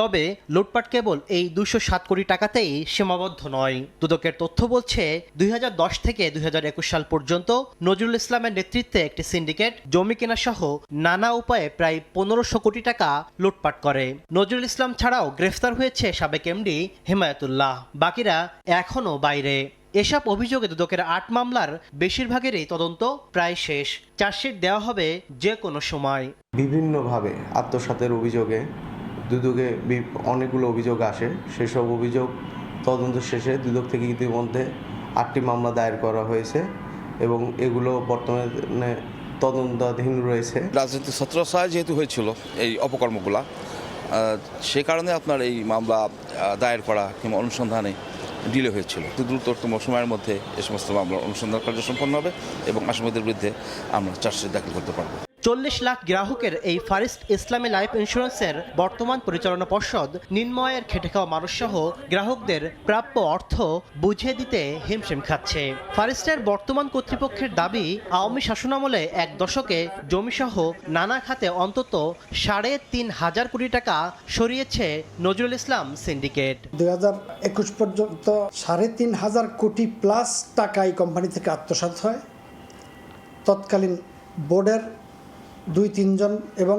তবে লুটপাট কেবল এই 207 কোটি টাকাতেই সীমাবদ্ধ নয়। দুদকের তথ্য বলছে 2010 থেকে 2021 সাল পর্যন্ত নজরুল ইসলামের নেতৃত্বে একটি সিন্ডিকেট জমি কেনা সহ নানা উপায়ে প্রায় 1500 কোটি টাকা লুটপাট করে। নজরুল ইসলাম ছাড়াও গ্রেফতার হয়েছে সাবেক এমডি হিমায়তুল্লাহ, বাকিরা এখনও বাইরে। এসব অভিযোগে দুদকের 8 মামলার বেশিরভাগেরই তদন্ত প্রায় শেষ। চার্জশিট দেওয়া হবে যে কোনো সময়। বিভিন্নভাবে আত্মসাতের অভিযোগে দুদকে অনেকগুলো অভিযোগ আসে। সেসব অভিযোগ তদন্ত শেষে দুদক থেকে ইতিমধ্যে 8টি মামলা দায়ের করা হয়েছে এবং এগুলো বর্তমানে তদন্তাধীন রয়েছে। রাজনীতি ছত্রছায়া যেহেতু হয়েছিল এই অপকর্মগুলা, সে কারণে আপনার এই মামলা দায়ের করা কিংবা অনুসন্ধানে ডিলে হয়েছিল। দ্রুততম সময়ের মধ্যে এই সমস্ত মামলার অনুসন্ধান কার্য সম্পন্ন হবে এবং আসামিদের বিরুদ্ধে আমরা চার্জশিট দাখিল করতে পারবো। 40 লাখ গ্রাহকের এই ফরেস্ট ইসলামী লাইফ ইন্স্যুরেন্সের বর্তমান পরিচালনা পর্ষদ নিম্নয়ের খেটে খাওয়া মানুষসহ গ্রাহকদের প্রাপ্য অর্থ বুঝিয়ে দিতে হিমশিম খাচ্ছে। ফরেস্টের বর্তমান কর্তৃপক্ষের দাবি, আওয়ামী শাসনামলে 1 দশকে জমিসহ নানা খাতে অন্তত 3,500 কোটি টাকা সরিয়েছে নজরুল ইসলাম সিন্ডিকেট। 2021 পর্যন্ত 3,500 কোটি প্লাস টাকা এই কোম্পানি থেকে আত্মসাৎ হয়। তৎকালীন বোর্ডের 2-3 জন এবং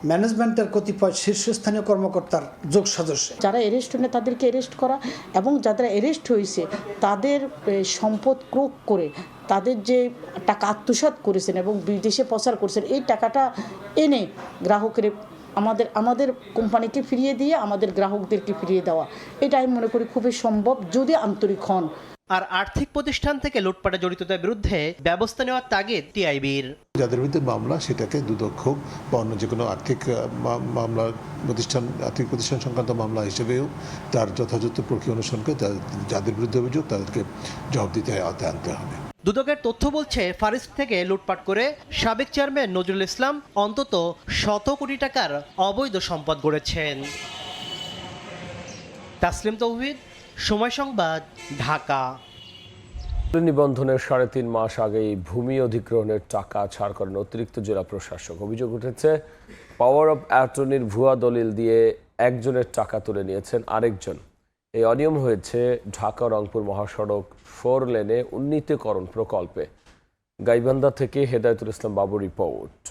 ম্যানেজমেন্টের কতিপয় শীর্ষস্থানীয় কর্মকর্তার যোগ সদস্য। যারা অ্যারেস্ট হয়ে তাদেরকে অ্যারেস্ট করা এবং যারা অ্যারেস্ট হয়েছে তাদের সম্পদ ক্রোক করে তাদের যে টাকা আত্মসাৎ করেছেন এবং বিদেশে প্রচার করছেন, এই টাকাটা এনে গ্রাহকের আমাদের কোম্পানিকে ফিরিয়ে দিয়ে আমাদের গ্রাহকদেরকে ফিরিয়ে দেওয়া, এটা আমি মনে করি খুবই সম্ভব যদি আন্তরিক হন। আর আর্থিক প্রতিষ্ঠান থেকে লুটপাটে জড়িতদের বিরুদ্ধে ব্যবস্থা নেওয়ার তাগিদ টিআইবির। যাদের বিরুদ্ধে মামলা সেটাকে দুদক হোক বা অন্য যে কোনো আর্থিক মামলা আর্থিক প্রতিষ্ঠান সংক্রান্ত মামলা হিসেবেও তার যথাযথ প্রক্রিয়া অনুসরণ করে যাদের বিরুদ্ধে অভিযোগ তাদেরকে জবাবদিহিতার আওতায় আনতে হবে। দুদকের তথ্য বলছে ফরেস্ট থেকে লুটপাট করে সাবেক চেয়ারম্যান নজরুল ইসলাম অন্তত 100 কোটি টাকার অবৈধ সম্পদ গড়েছেন। তাসলিম তৌহিদ, সময় সংবাদ, ঢাকা। নিবন্ধনের 3.5 মাস আগেই ভূমি অধিগ্রহণের টাকা ছাড় করেন অতিরিক্ত জেলা প্রশাসক। অভিযোগ উঠেছে পাওয়ার অফ অ্যাটর্নির ভুয়া দলিল দিয়ে একজনের টাকা তুলে নিয়েছেন আরেকজন। এই অনিয়ম হয়েছে ঢাকা রংপুর মহাসড়ক 4 লেনে উন্নীতকরণ প্রকল্পে। গাইবান্ধা থেকে হেদায়েতুল ইসলাম বাবুর রিপোর্ট।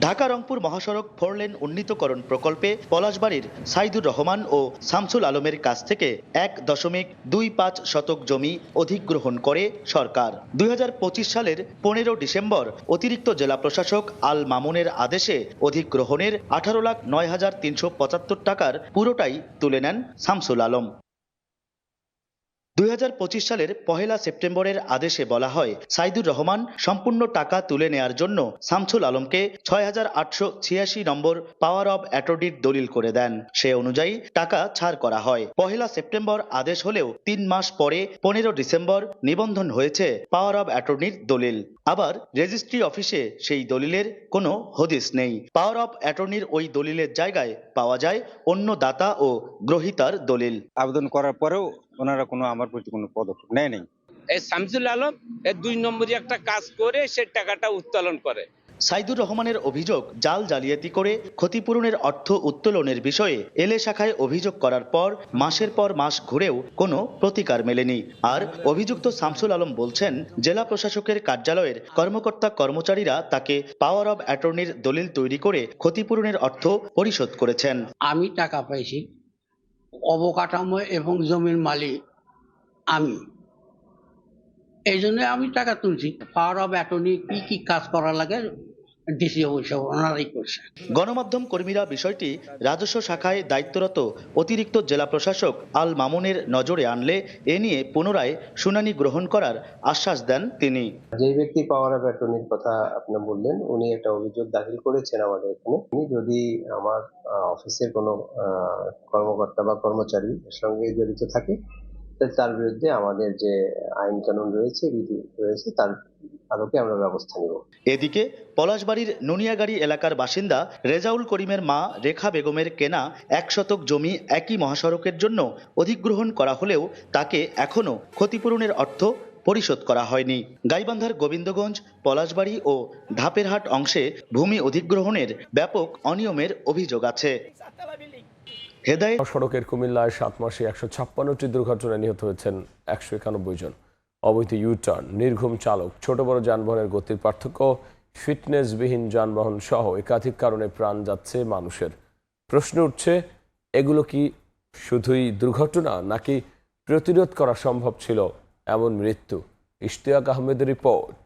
ঢাকা রংপুর মহাসড়ক 4 লেন উন্নীতকরণ প্রকল্পে পলাশবাড়ির সাইদুর রহমান ও শামসুল আলমের কাছ থেকে 1.25 শতক জমি অধিগ্রহণ করে সরকার। 2025 সালের 15 ডিসেম্বর অতিরিক্ত জেলা প্রশাসক আল মামুনের আদেশে অধিগ্রহণের 18,09,375 টাকার পুরোটাই তুলে নেন শামসুল আলম। 2025 সালের 1 সেপ্টেম্বরের আদেশে বলা হয় সাইদুর রহমান সম্পূর্ণ টাকা তুলে নেয়ার জন্য শামসুল আলমকে 6886 নম্বর পাওয়ার অব অ্যাটর্নির দলিল করে দেন। সে অনুযায়ী টাকা ছাড় করা হয়। 1 সেপ্টেম্বর আদেশ হলেও 3 মাস পরে 15 ডিসেম্বর নিবন্ধন হয়েছে পাওয়ার অব অ্যাটর্নির দলিল। আবার রেজিস্ট্রি অফিসে সেই দলিলের কোনো হদিস নেই। পাওয়ার অব অ্যাটর্নির ওই দলিলের জায়গায় পাওয়া যায় অন্য দাতা ও গ্রহীতার দলিল। আবেদন করার পরেও ওনারা কোনো আমার প্রতি কোনো পদক্ষেপ নেয় নাই। এই শামসুল আলম 2 নম্বরই একটা কাজ করে সে টাকাটা উত্তোলন করে। সাইদুর রহমানের অভিযোগ, জাল জালিয়াতি করে ক্ষতিপূরণের অর্থ উত্তোলনের বিষয়ে এলে শাখায় অভিযোগ করার পর মাসের পর মাস ঘুরেও কোনো প্রতিকার মেলেনি। আর অভিযুক্ত শামসুল আলম বলছেন, জেলা প্রশাসকের কার্যালয়ের কর্মকর্তা কর্মচারীরা তাকে পাওয়ার অব অ্যাটর্নির দলিল তৈরি করে ক্ষতিপূরণের অর্থ পরিশোধ করেছেন। আমি টাকা পাইছি, অবকাঠামো এবং জমির মালিক আমি, এই জন্য আমি টাকা তুলছি। পাওয়ার অব অ্যাটর্নি কি কাজ করা লাগে ডিসি অবশ্য ওনারাই করছে। গণমাধ্যম কর্মীরা বিষয়টি রাজস্ব শাখায় দায়িত্বরত অতিরিক্ত জেলা প্রশাসক আল মামুনের নজরে আনলে এ নিয়ে পুনরায় শুনানি গ্রহণ করার আশ্বাস দেন তিনি। যে ব্যক্তি পাওয়ার অব অ্যাটর্নির কথা আপনি বললেন, উনি একটা অভিযোগ দাখিল করেছেন আমাদের এখানে। উনি যদি আমার অফিসের কোনো কর্মকর্তা বা কর্মচারী এর সঙ্গে জড়িত থাকে, তার বিরুদ্ধে আমাদের যে আইন কানুন রয়েছে, বিধি রয়েছে, তার আলোকে আমরা ব্যবস্থা নেব। এদিকে পলাশবাড়ির নুনিয়াগাড়ি এলাকার বাসিন্দা রেজাউল করিমের মা রেখা বেগমের কেনা 1 শতক জমি একই মহাসড়কের জন্য অধিগ্রহণ করা হলেও তাকে এখনো ক্ষতিপূরণের অর্থ পরিশোধ করা হয়নি। গাইবান্ধার গোবিন্দগঞ্জ, পলাশবাড়ি ও ধাপেরহাট অংশে ভূমি অধিগ্রহণের ব্যাপক অনিয়মের অভিযোগ আছে। সড়কের কুমিল্লায় 7 মাসে 156টি দুর্ঘটনায় নিহত হয়েছেন 191 জন। অবৈধ ইউটার্ন, নির্ঘুম চালক, ছোট বড় যানবাহনের গতির পার্থক্য, ফিটনেসবিহীন যানবাহন সহ একাধিক কারণে প্রাণ যাচ্ছে মানুষের। প্রশ্ন উঠছে, এগুলো কি শুধুই দুর্ঘটনা নাকি প্রতিরোধ করা সম্ভব ছিল এমন মৃত্যু? ইশতিয়াক আহমেদের রিপোর্ট।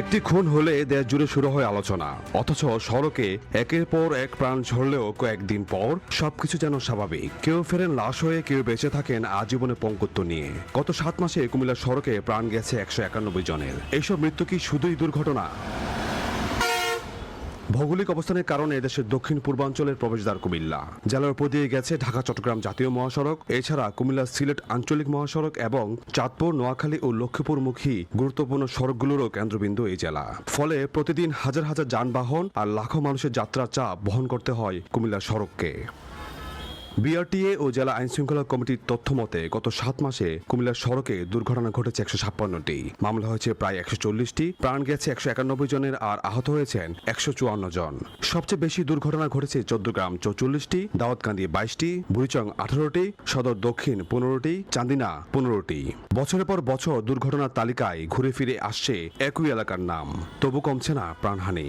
একটি খুন হলে দেশ জুড়ে শুরু হয় আলোচনা, অথচ সড়কে একের পর এক প্রাণ ঝরলেও কয়েকদিন পর সবকিছু যেন স্বাভাবিক। কেউ ফেরেন লাশ হয়ে, কেউ বেঁচে থাকেন আজীবনে পঙ্গুত্ব নিয়ে। গত 7 মাসে কুমিল্লার সড়কে প্রাণ গেছে 191 জনের। এইসব মৃত্যু কি শুধুই দুর্ঘটনা? ভৌগোলিক অবস্থানের কারণে দেশের দক্ষিণ পূর্বাঞ্চলের প্রবেশদ্বার কুমিল্লা। জেলার উপর দিয়ে গেছে ঢাকা চট্টগ্রাম জাতীয় মহাসড়ক, এছাড়া কুমিল্লা সিলেট আঞ্চলিক মহাসড়ক এবং চাঁদপুর, নোয়াখালী ও লক্ষ্মীপুরমুখী গুরুত্বপূর্ণ সড়কগুলোরও কেন্দ্রবিন্দু এই জেলা। ফলে প্রতিদিন হাজার হাজার যানবাহন আর লাখো মানুষের যাত্রার চাপ বহন করতে হয় কুমিল্লা সড়ককে। বিআরটিএ ও জেলা আইনশৃঙ্খলা কমিটির তথ্য মতে গত 7 মাসে কুমিল্লার সড়কে দুর্ঘটনা ঘটেছে 156টি, মামলা হয়েছে প্রায় 140টি, প্রাণ গেছে 191 জনের আর আহত হয়েছেন 154 জন। সবচেয়ে বেশি দুর্ঘটনা ঘটেছে চৌদ্দগ্রাম 44টি, দাউদকান্দি 22টি, বুড়িচং 18টি, সদর দক্ষিণ 15টি, চান্দিনা 15টি। বছরের পর বছর দুর্ঘটনার তালিকায় ঘুরে ফিরে আসছে একই এলাকার নাম, তবু কমছে না প্রাণহানি।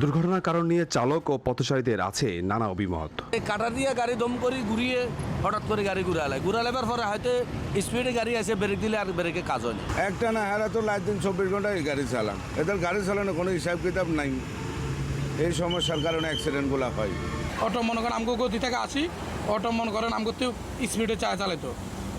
দুর্ঘটনার কারণ নিয়ে চালক ও পথচারীদের আছে নানা অভিমত। কাটা দিয়ে গাড়ি দম করে ঘুরিয়ে হঠাৎ করে গাড়ি ঘুরালেবার পরে হয়তো স্পিডে গাড়ি আছে, ব্রেক দিলে আর ব্রেকে কাজ হয় না। একটা না হারা তো লাইট দিন 24 ঘন্টায় গাড়ি চালাম, এদের গাড়ি চালানো কোনো হিসাব কিতাব নাই। এই সমস্যার কারণে অ্যাক্সিডেন্টগুলো হয়। অটো মনে করেন আমগো গতি থেকে আসি, অটো মনে করেন আমগো স্পিডে চালাইতো,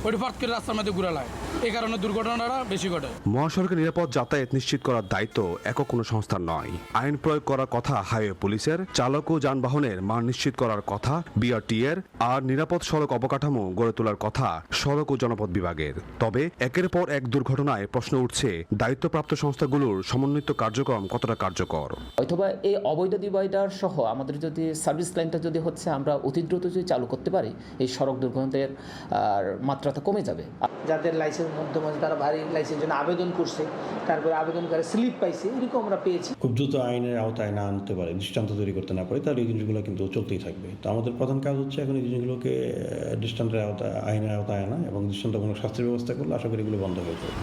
ওইটা ফাট করে রাস্তার মধ্যে ঘুরালায়, এই কারণে দুর্ঘটনাটা বেশি ঘটে। মহাসড়কে নিরাপদ যাতায়াত নিশ্চিত করার দায়িত্ব একক কোনো সংস্থার নয়। আইন প্রয়োগ করার কথা হাইওয়ে পুলিশের, চালক ও যানবাহনের মান নিশ্চিত করার কথা বিআরটিএর, আর নিরাপদ সড়ক অবকাঠামো গড়ে তোলার কথা সড়ক ও জনপথ বিভাগের। তবে একের পর এক দুর্ঘটনায় প্রশ্ন উঠছে, দায়িত্বপ্রাপ্ত সংস্থাগুলোর সমন্বিত কার্যক্রম কতটা কার্যকর। অথবা এই অবৈধ ডিভাইডার সহ আমাদের যদি সার্ভিস লাইনটা যদি হচ্ছে আমরা অতি দ্রুত যদি চালু করতে পারি, এই সড়ক দুর্ঘটনার মাত্রা কমে যাবে। যাদের লাইসেন্স মধ্যম আছে তারা ভারী লাইসেন্সের জন্য আবেদন করছে, তারপরে আবেদন করে স্লিপ পাইছে, এরকম আমরা পেয়েছি। খুব দ্রুত আইনের আওতায় না আনতে পারে, দৃষ্টান্ত তৈরি করতে না পারে, তাহলে এই জিনিসগুলো কিন্তু চলতেই থাকবে। তো আমাদের প্রধান কাজ হচ্ছে এখন এই জিনিসগুলোকে দৃষ্টান্তের আওতায়, আইনের আওতায় আনা এবং দৃষ্টান্তমূলক শাস্তির ব্যবস্থা করলে আশা করি এগুলো বন্ধ হয়ে যাবে।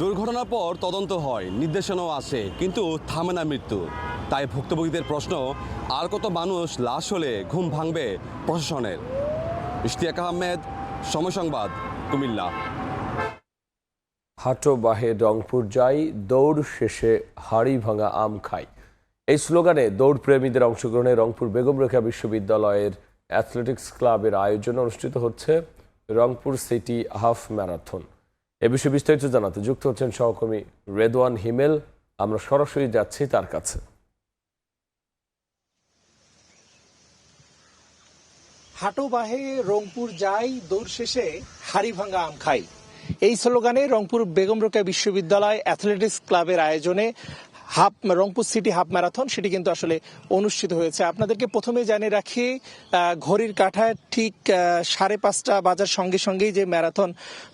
দুর্ঘটনার পর তদন্ত হয়, নির্দেশনাও আসে, কিন্তু থামে না মৃত্যু। তাই ভুক্তভোগীদের প্রশ্ন, আর কত মানুষ লাশ হলে ঘুম ভাঙবে প্রশাসনের? ইশতিয়াক আহমেদ, সময় সংবাদ, কুমিল্লা। হাটো বাহে রংপুর যাই, দৌড় শেষে হাড়ি ভাঙা আম খাই। এই স্লোগানে দৌড় প্রেমীদের অংশগ্রহণে রংপুর বেগম রোকেয়া বিশ্ববিদ্যালয়ের অ্যাথলেটিক্স ক্লাবের আয়োজনে অনুষ্ঠিত হচ্ছে রংপুর সিটি হাফ ম্যারাথন। এ বিষয়ে বিস্তারিত জানাতে যুক্ত হচ্ছেন সহকর্মী রেদওয়ান হিমেল। আমরা সরাসরি যাচ্ছি তার কাছে। হাটো বাহে রংপুর যাই, দৌড় শেষে হাড়ি ভাঙা আম খাই। এই স্লোগানে রংপুর বেগম রোকেয়া বিশ্ববিদ্যালয় অ্যাথলেটিক্স ক্লাবের আয়োজনে রংপুর সিটি হাফ ম্যারাথন সেটি কিন্তু আসলে অনুষ্ঠিত হয়েছে। আপনাদেরকে প্রথমে জানিয়ে রাখি, ঘড়ির কাঁটায় ঠিক 5:30 বাজার সঙ্গে সঙ্গেই যে ম্যারাথন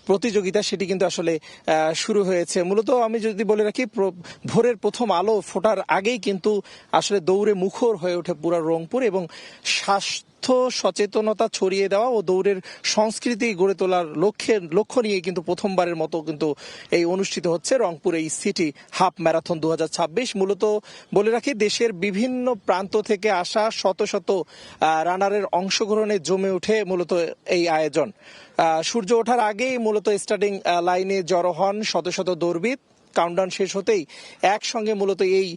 প্রতিযোগিতা সেটি কিন্তু আসলে শুরু হয়েছে। মূলত আমি যদি বলে রাখি, ভোরের প্রথম আলো ফোটার আগেই কিন্তু আসলে দৌড়ে মুখর হয়ে ওঠে পুরো রংপুর এবং স্বাস্থ্য সচেতনতা ছড়িয়ে দেওয়া ও দৌড়ের সংস্কৃতি গড়ে তোলার লক্ষ্য নিয়ে কিন্তু প্রথমবারের মতো কিন্তু এই অনুষ্ঠিত হচ্ছে রংপুর এই সিটি হাফ ম্যারাথন 2026। মূলত বলে রাখি, দেশের বিভিন্ন প্রান্ত থেকে আসা শত শত রানারের অংশগ্রহণে জমে ওঠে মূলত এই আয়োজন। সূর্য ওঠার আগেই মূলত স্টার্টিং লাইনে জড়ো হন শত শত দৌড়বিদ। কাউন্টডাউন শেষ হতেই একসঙ্গে মূলত এই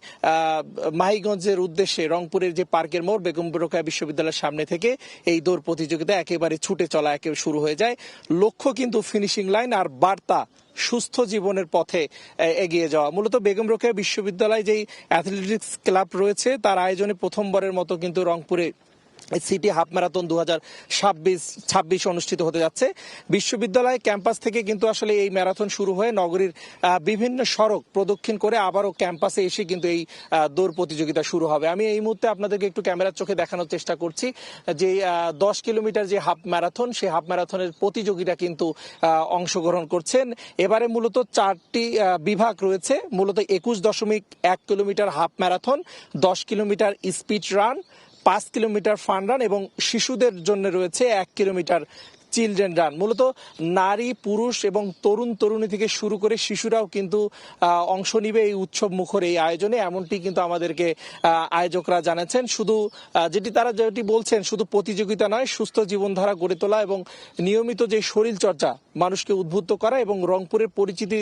মাহিগঞ্জের উদ্দেশ্যে রংপুরের যে পার্কের মোড় বেগম রোকেয়া বিশ্ববিদ্যালয়ের সামনে থেকে এই দৌড় প্রতিযোগিতা একেবারে ছুটে চলা শুরু হয়ে যায়। লক্ষ্য কিন্তু ফিনিশিং লাইন আর বার্তা সুস্থ জীবনের পথে এগিয়ে যাওয়া। মূলত বেগম রোকেয়া বিশ্ববিদ্যালয় যেই অ্যাথলেটিক্স ক্লাব রয়েছে তার আয়োজনে প্রথমবারের মতো কিন্তু রংপুরে সিটি হাফ ম্যারাথন 2026 অনুষ্ঠিত হতে যাচ্ছে। বিশ্ববিদ্যালয় ক্যাম্পাস থেকে কিন্তু আসলে এই ম্যারাথন শুরু হয়ে নগরীর বিভিন্ন সড়ক প্রদক্ষিণ করে আবারও ক্যাম্পাসে এসে কিন্তু এই দৌড় প্রতিযোগিতা শুরু হবে। আমি এই মুহূর্তে আপনাদেরকে একটু ক্যামেরার চোখে দেখানোর চেষ্টা করছি যে 10 কিলোমিটার যে হাফ ম্যারাথন, সেই হাফ ম্যারাথনের প্রতিযোগিতা কিন্তু অংশগ্রহণ করছেন। এবারে মূলত 4টি বিভাগ রয়েছে। মূলত 21.1 kilometre half marathon, 10 kilometre speed run, 5 kilometre fun run এবং শিশুদের জন্য রয়েছে 1 কিলোমিটার চিলড্রেন রান। মূলত নারী, পুরুষ এবং তরুণ তরুণী থেকে শুরু করে শিশুরাও কিন্তু অংশ নিবে এই উৎসব মুখর এই আয়োজনে, এমনটি কিন্তু আমাদেরকে আয়োজকরা জানাচ্ছেন। শুধু যেটি বলছেন, শুধু প্রতিযোগিতা নয়, সুস্থ জীবনধারা গড়ে তোলা এবং নিয়মিত যে শরীর চর্চা মানুষকে উদ্বুদ্ধ করা এবং রংপুরের পরিচিতি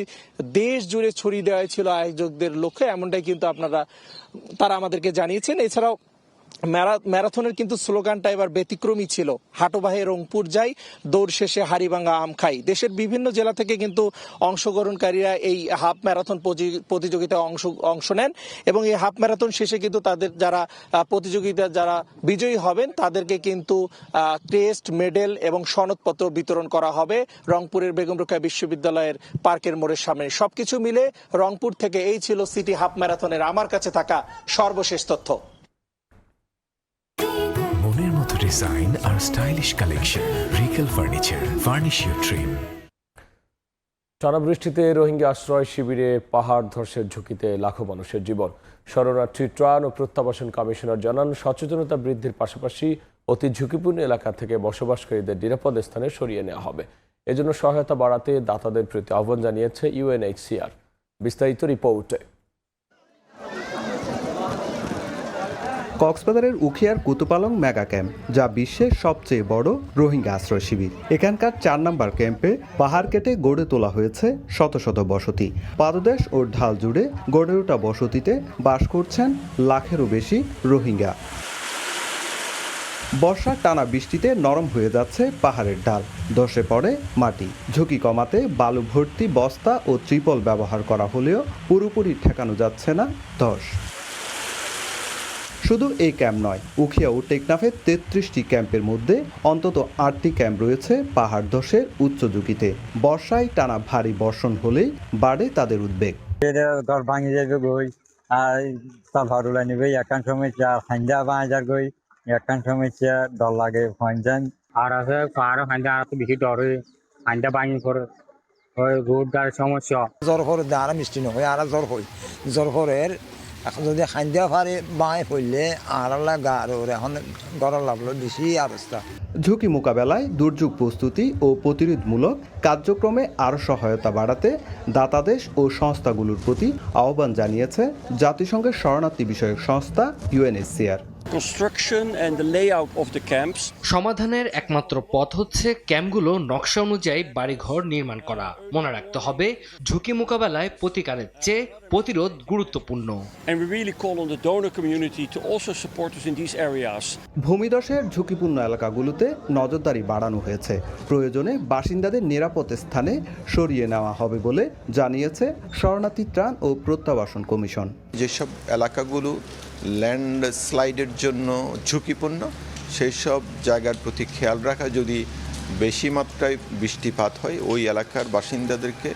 দেশ জুড়ে ছড়িয়ে দেওয়া ছিল আয়োজকদের লক্ষ্যে, এমনটাই কিন্তু তারা আমাদেরকে জানিয়েছেন। এছাড়াও ম্যারাথনের কিন্তু স্লোগানটা এবার ব্যতিক্রমী ছিল, হাটো বাহে রংপুর যাই, দৌড় শেষে হাড়িভাঙা আম খাই। দেশের বিভিন্ন জেলা থেকে কিন্তু অংশগ্রহণকারীরা এই হাফ ম্যারাথন প্রতিযোগিতায় অংশ নেন এবং এই হাফ ম্যারাথন শেষে কিন্তু তাদের যারা বিজয়ী হবেন তাদেরকে কিন্তু ক্রেস্ট, মেডেল এবং সনদপত্র বিতরণ করা হবে রংপুরের বেগম রোকেয়া বিশ্ববিদ্যালয়ের পার্কের মোড়ের সামনে। সবকিছু মিলে রংপুর থেকে এই ছিল সিটি হাফ ম্যারাথনের আমার কাছে থাকা সর্বশেষ তথ্য। ডিজাইন আর stylish collection, Regal furniture, furnish your dream. টানা বৃষ্টিতে রোহিঙ্গা আশ্রয় শিবিরে পাহাড় ধসের ঝুঁকিতে লাখো মানুষের জীবন। শরণার্থী ত্রাণ ও প্রত্যাবাসন কমিশনার জানান, সচেতনতা বৃদ্ধির পাশাপাশি অতি ঝুঁকিপূর্ণ এলাকা থেকে বসবাসকারীদের নিরাপদ স্থানে সরিয়ে নেওয়া হবে। এজন্য সহায়তা বাড়াতে দাতাদের প্রতি আহ্বান জানিয়েছে UNHCR। বিস্তারিত রিপোর্টে। কক্সবাজারের উখিয়ার কুতুপালং মেগা ক্যাম্প, যা বিশ্বের সবচেয়ে বড় রোহিঙ্গা আশ্রয় শিবির। এখানকার 4 নম্বর ক্যাম্পে পাহাড় কেটে গড়ে তোলা হয়েছে শত শত বসতি। পাদদেশ ও ঢাল জুড়ে গড়ে ওঠা বসতিতে বাস করছেন লাখেরও বেশি রোহিঙ্গা। বর্ষার টানা বৃষ্টিতে নরম হয়ে যাচ্ছে পাহাড়ের ঢাল, ধসে পড়ে মাটি। ঝুঁকি কমাতে বালু ভর্তি বস্তা ও ত্রিপল ব্যবহার করা হলেও পুরোপুরি ঠেকানো যাচ্ছে না ধস। শুধু এই ক্যাম্প নয়, উখিয়া ও টেকনাফে 33টি ক্যাম্পের মধ্যে অন্তত 8টি ক্যাম্প রয়েছে পাহাড় ধসের উচ্চ ঝুঁকিতে। বর্ষায় টানা ভারী বর্ষণ হলেই বাড়ে তাদের উদ্বেগ। ঘর ভাঙি যাবে গই, আর তা ভাড়ুলা নিবে, একান সমস্যা খাঞ্জা বাঁচার গই, একান সমস্যা ডর লাগে ফাঞ্জান আর আছে পাহাড় খাঞ্জা আর তো বেশি ডর হয়ে খাঞ্জা ভাঙি করে রোড গাড়ির সমস্যা। জ্বর করে আর মিষ্টি নয়, আর জ্বর করে এখন যদি খাদ্য পারে বাঁয়ে পড়লে আর এখন গড় লাগলো বেশি অবস্থা। ঝুঁকি মোকাবেলায় দুর্যোগ প্রস্তুতি ও প্রতিরোধমূলক কার্যক্রমে আরও সহায়তা বাড়াতে দাতাদেশ ও সংস্থাগুলোর প্রতি আহ্বান জানিয়েছে জাতিসংঘের শরণার্থী বিষয়ক সংস্থা UNHCR। সমাধানের একমাত্র পথ হচ্ছে ক্যাম্পগুলো নকশা অনুযায়ী বাড়িঘর নির্মাণ করা। মনে রাখতে হবে, ঝুঁকি মোকাবেলায় প্রতিকারের চেয়ে প্রতিরোধ গুরুত্বপূর্ণ। ভূমিধসের ঝুঁকিপূর্ণ এলাকাগুলোতে নজরদারি বাড়ানো হয়েছে। প্রয়োজনে বাসিন্দাদের নিরাপদ স্থানে সরিয়ে নেওয়া হবে বলে জানিয়েছে শরণার্থী ত্রাণ ও প্রত্যাবাসন কমিশন। যেসব এলাকাগুলো ল্যান্ডস্লাইডের জন্য ঝুঁকিপূর্ণ সেই সব জায়গার প্রতি খেয়াল রাখা, যদি বেশি মাত্রায় বৃষ্টিপাত হয় ওই এলাকার বাসিন্দাদেরকে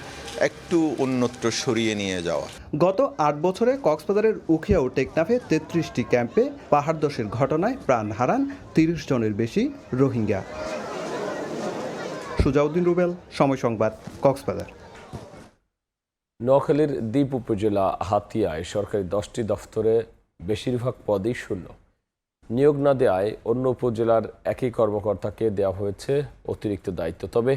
একটু অন্যত্র সরিয়ে নিয়ে যাওয়া। গত ৮ বছরে কক্সবাজারের উখিয়া ও টেকনাফে ৩৩টি ক্যাম্পে পাহাড় ধসের ঘটনায় প্রাণ হারান ৩০ জনের বেশি রোহিঙ্গা। সুজাউদ্দিন রুবেল, সময় সংবাদ, কক্সবাজার। নোয়াখালীর দ্বীপ উপজেলা হাতিয়ায় সরকারি 10টি দফতরে বেশিরভাগ পদই শূন্য। নিয়োগ না দেওয়ায় অন্য উপজেলার একই কর্মকর্তাকে দেওয়া হয়েছে অতিরিক্ত দায়িত্ব। তবে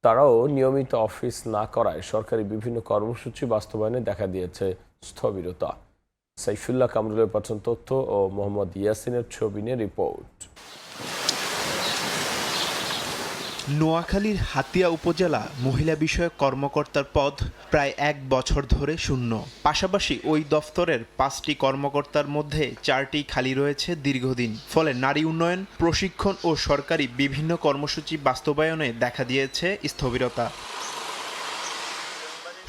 তারাও নিয়মিত অফিস না করায় সরকারি বিভিন্ন কর্মসূচি বাস্তবায়নে দেখা দিয়েছে স্থবিরতা। সাইফুল্লাহ কামরুলের পাঠানো তথ্য ও মোহাম্মদ ইয়াসিনের ছবি নিয়ে রিপোর্ট। নোয়াখালীর হাতিয়া উপজেলা মহিলা বিষয়ক কর্মকর্তার পদ প্রায় 1 বছর ধরে শূন্য। পাশাপাশি ওই দফতরের 5টি কর্মকর্তার মধ্যে 4টি খালি রয়েছে দীর্ঘদিন। ফলে নারী উন্নয়ন, প্রশিক্ষণ ও সরকারি বিভিন্ন কর্মসূচি বাস্তবায়নে দেখা দিয়েছে স্থবিরতা।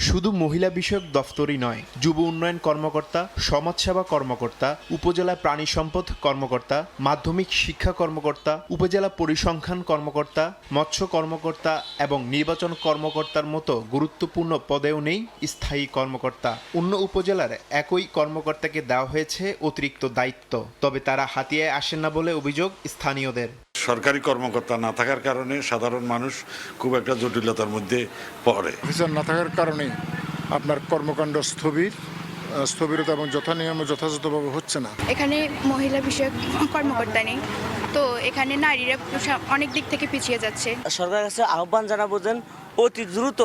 শুধু মহিলা বিষয়ক দফতরই নয়, যুব উন্নয়ন কর্মকর্তা, সমাজসেবা কর্মকর্তা, উপজেলা প্রাণী সম্পদ কর্মকর্তা, মাধ্যমিক শিক্ষা কর্মকর্তা, উপজেলা পরিসংখ্যান কর্মকর্তা, মৎস্য কর্মকর্তা এবং নির্বাচন কর্মকর্তার মতো গুরুত্বপূর্ণ পদেও নেই স্থায়ী কর্মকর্তা। অন্য উপজেলার একই কর্মকর্তাকে দেওয়া হয়েছে অতিরিক্ত দায়িত্ব। তবে তারা হাতিয়ায় আসেন না বলে অভিযোগ স্থানীয়দের। সরকারি কর্মকর্তা না থাকার কারণে সাধারণ মানুষ খুব একটা জটিলতার মধ্যে পড়ে। অফিসার না থাকার কারণে আপনার কর্মকাণ্ড স্থবিরতা এবং যথানিয়মে যথাযথভাবে হচ্ছে না। এখানে মহিলা বিষয়ক কর্মকর্তা নেই, তো এখানে নারীরা অনেক দিক থেকে পিছিয়ে যাচ্ছে। সরকারের কাছে আহ্বান জানাবো যেন অতি দ্রুত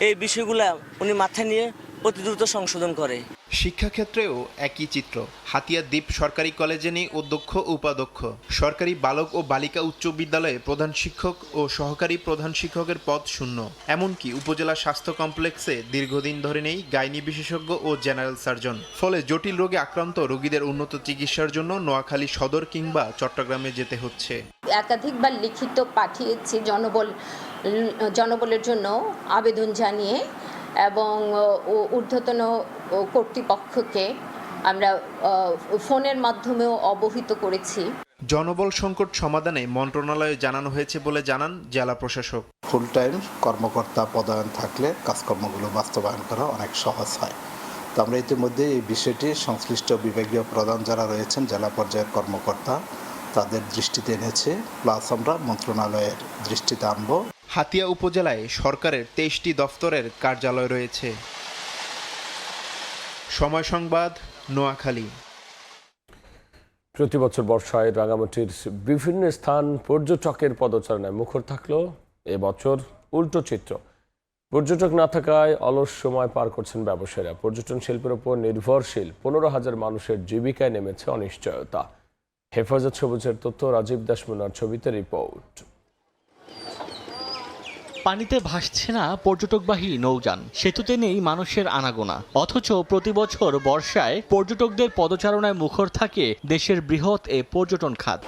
এই বিষয়গুলা উনি মাথায় নিয়ে অতি দ্রুত সংশোধন করে। শিক্ষাক্ষেত্রেও একই চিত্র। হাতিয়া দ্বীপ সরকারি কলেজে নেই অধ্যক্ষ ও উপাধ্যক্ষ। সরকারি বালক ও বালিকা উচ্চ বিদ্যালয়ে প্রধান শিক্ষক ও সহকারী প্রধান শিক্ষকের পদ শূন্য। এমনকি উপজেলা স্বাস্থ্য কমপ্লেক্সে দীর্ঘদিন ধরে নেই গাইনি বিশেষজ্ঞ ও জেনারেল সার্জন। ফলে জটিল রোগে আক্রান্ত রোগীদের উন্নত চিকিৎসার জন্য নোয়াখালী সদর কিংবা চট্টগ্রামে যেতে হচ্ছে। একাধিকবার লিখিত পাঠিয়েছি জনবলের জন্য আবেদন জানিয়ে, এবং ঊর্ধ্বতন কর্তৃপক্ষকে আমরা ফোনের মাধ্যমেও অবহিত করেছি। জনবল সংকট সমাধানে মন্ত্রণালয়ে জানানো হয়েছে বলে জানান জেলা প্রশাসক। ফুল টাইম কর্মকর্তা পদায়ন থাকলে কাজকর্মগুলো বাস্তবায়ন করা অনেক সহজ হয়। তো আমরা ইতিমধ্যে এই বিষয়টি সংশ্লিষ্ট বিভাগীয় প্রধান যারা রয়েছেন জেলা পর্যায়ের কর্মকর্তা তাদের দৃষ্টিতে এনেছে, প্লাস আমরা মন্ত্রণালয়ের দৃষ্টিতে আনবো। হাতিয়া উপজেলায় সরকারের 23টি দফতরের কার্যালয় রয়েছে। সময় সংবাদ, নোয়াখালী। প্রতি বছর বর্ষায় রাঙামাটির বিভিন্ন স্থান পর্যটকের পদচারণায় মুখর থাকলেও এবছর উল্টো চিত্র। পর্যটক না থাকায় অলস সময় পার করছেন ব্যবসায়ীরা। পর্যটন শিল্পের উপর নির্ভরশীল 15,000 মানুষের জীবিকায় নেমেছে অনিশ্চয়তা। হেফাজত সবুজের তথ্য, রাজীব দাস মুন্নার ছবিতে রিপোর্ট। পানিতে ভাসছে না পর্যটকবাহী নৌযান, সেতুতে নেই মানুষের আনাগোনা, অথচ প্রতি বছর বর্ষায় পর্যটকদের পদচারণায় মুখর থাকে দেশের বৃহৎ এ পর্যটন খাত।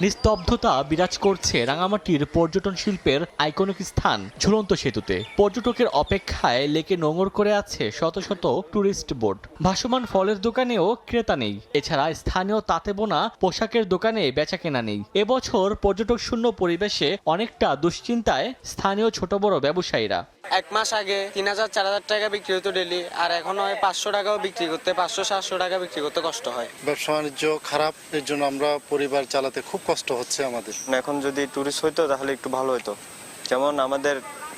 নিস্তব্ধতা বিরাজ করছে রাঙামাটির পর্যটন শিল্পের আইকনিক স্থান ঝুলন্ত সেতুতে। পর্যটকের অপেক্ষায় লেকে নোঙর করে আছে শত শত টুরিস্ট বোট। ভাসমান ফলের দোকানেও ক্রেতা নেই। এছাড়া স্থানীয় তাঁতে বোনা পোশাকের দোকানে বেচাকেনা নেই। এবছর পর্যটক শূন্য পরিবেশে অনেকটা দুশ্চিন্তায় স্থানীয় ছোট বড় ব্যবসায়ীরা। 1 মাস আগে 3,000-4,000 টাকা বিক্রি হতো ডেলি, আর এখন হয় 500 টাকাও বিক্রি করতে, 500-700 টাকা বিক্রি করতে কষ্ট হয়। ব্যবসা বাণিজ্য খারাপ, এর জন্য আমরা পরিবার চালাতে খুব কষ্ট হচ্ছে আমাদের। এখন যদি টুরিস্ট হইতো তাহলে একটু ভালো হতো, যেমন আমাদের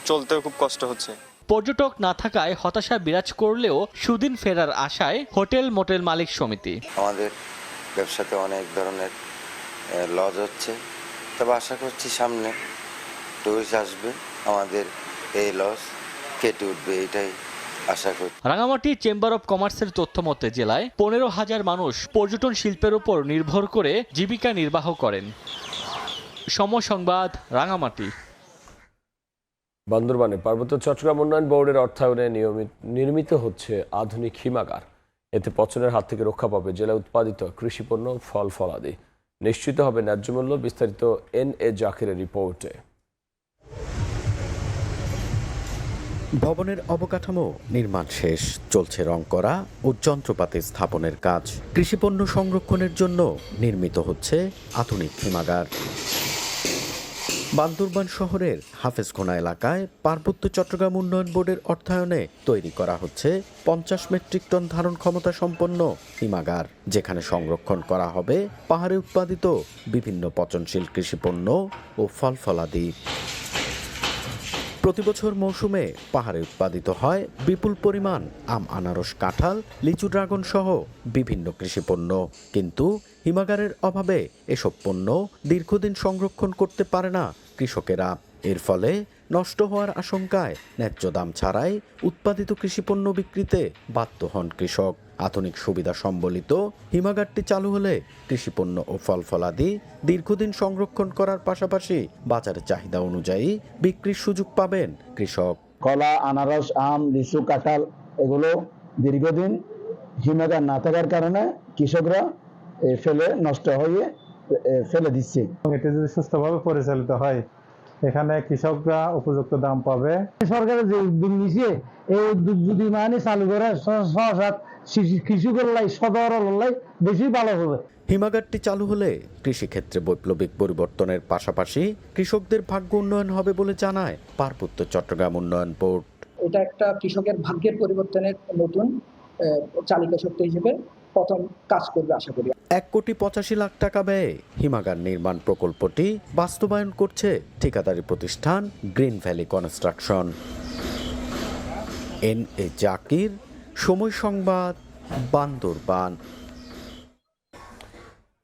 চলতেও খুব কষ্ট হচ্ছে। পর্যটক না থাকায় হতাশা বিরাজ করলেও সুদিন ফেরার আশায় হোটেল মোটেল মালিক সমিতি। আমাদের ব্যবসাতে অনেক ধরনের লস হচ্ছে, তবে আশা করছি সামনে টুরিস্ট আসবে, আমাদের এই লস কেটে উঠবে, এটাই আশা করি। রাঙামাটি চেম্বার অব কমার্সের তথ্য মতে জেলায় 15,000 মানুষ পর্যটন শিল্পের উপর নির্ভর করে জীবিকা নির্বাহ করেন। সময় সংবাদ, রাঙামাটি। বান্দরবানে পার্বত্য চট্টগ্রাম উন্নয়ন বোর্ডের অর্থায়নে নির্মিত হচ্ছে আধুনিক হিমাগার। এতে পচনের হাত থেকে রক্ষা পাবে জেলা উৎপাদিত কৃষিপণ্য, ফল ফলাদি। নিশ্চিত হবে ন্যায্য মূল্য। বিস্তারিত NA জাকিরের রিপোর্টে। ভবনের অবকাঠামো নির্মাণ শেষ, চলছে রং করা ও যন্ত্রপাতি স্থাপনের কাজ। কৃষিপণ্য সংরক্ষণের জন্য নির্মিত হচ্ছে আধুনিক হিমাগার। বান্দরবান শহরের হাফেজখোনা এলাকায় পার্বত্য চট্টগ্রাম উন্নয়ন বোর্ডের অর্থায়নে তৈরি করা হচ্ছে 50 মেট্রিক টন ধারণ ক্ষমতা সম্পন্ন হিমাগার, যেখানে সংরক্ষণ করা হবে পাহাড়ে উৎপাদিত বিভিন্ন পচনশীল কৃষিপণ্য ও ফল ফলাদি। প্রতিবছর মৌসুমে পাহাড়ে উৎপাদিত হয় বিপুল পরিমাণ আম, আনারস, কাঁঠাল, লিচু, ড্রাগন সহ বিভিন্ন কৃষিপণ্য। কিন্তু হিমাগারের অভাবে এসব পণ্য দীর্ঘদিন সংরক্ষণ করতে পারে না কৃষকেরা। এর ফলে নষ্ট হওয়ার আশঙ্কায় ন্যায্য দাম ছাড়াই উৎপাদিত কৃষিপণ্য বিক্রিতে বাধ্য হন কৃষক। আধুনিক সুবিধা সম্বলিত হিমাগারটি চালু হলে কৃষিপণ্য ও ফল ফলাদি দীর্ঘদিন সংরক্ষণ করার পাশাপাশি বাজারের চাহিদা অনুযায়ী বিক্রির সুযোগ পাবেন কৃষক। কলা, আনারস, আম, লিচু, কাঁঠাল এগুলো দীর্ঘদিন হিমাগার না থাকার কারণে কৃষকরা ফেলে নষ্ট হয়ে ফেলে দিচ্ছে। এটা যদি সুস্থভাবে পরিচালিত হয়, এখানে কৃষকরা উপযুক্ত দাম পাবে। সরকারের যে উদ্যোগ নিচ্ছে, এই উদ্যোগ যদি মানে চালু করে কৃষকের সদর বেশি ভালো হবে। হিমাগারটি চালু হলে কৃষিক্ষেত্রে বৈপ্লবিক পরিবর্তনের পাশাপাশি কৃষকদের ভাগ্য উন্নয়ন হবে বলে জানায় পার্বত্য চট্টগ্রাম উন্নয়ন বোর্ড। এটা একটা কৃষকের ভাগ্যের পরিবর্তনের নতুন চালিকা শক্তি হিসেবে প্রথম কাজ করবে আশা করি। 1,85,00,000 টাকা ব্যয়ে হিমাগার নির্মাণ প্রকল্পটি বাস্তবায়ন করছে ঠিকাদারি প্রতিষ্ঠান green valley construction. NA Zakir, সময় সংবাদ, বান্দরবান।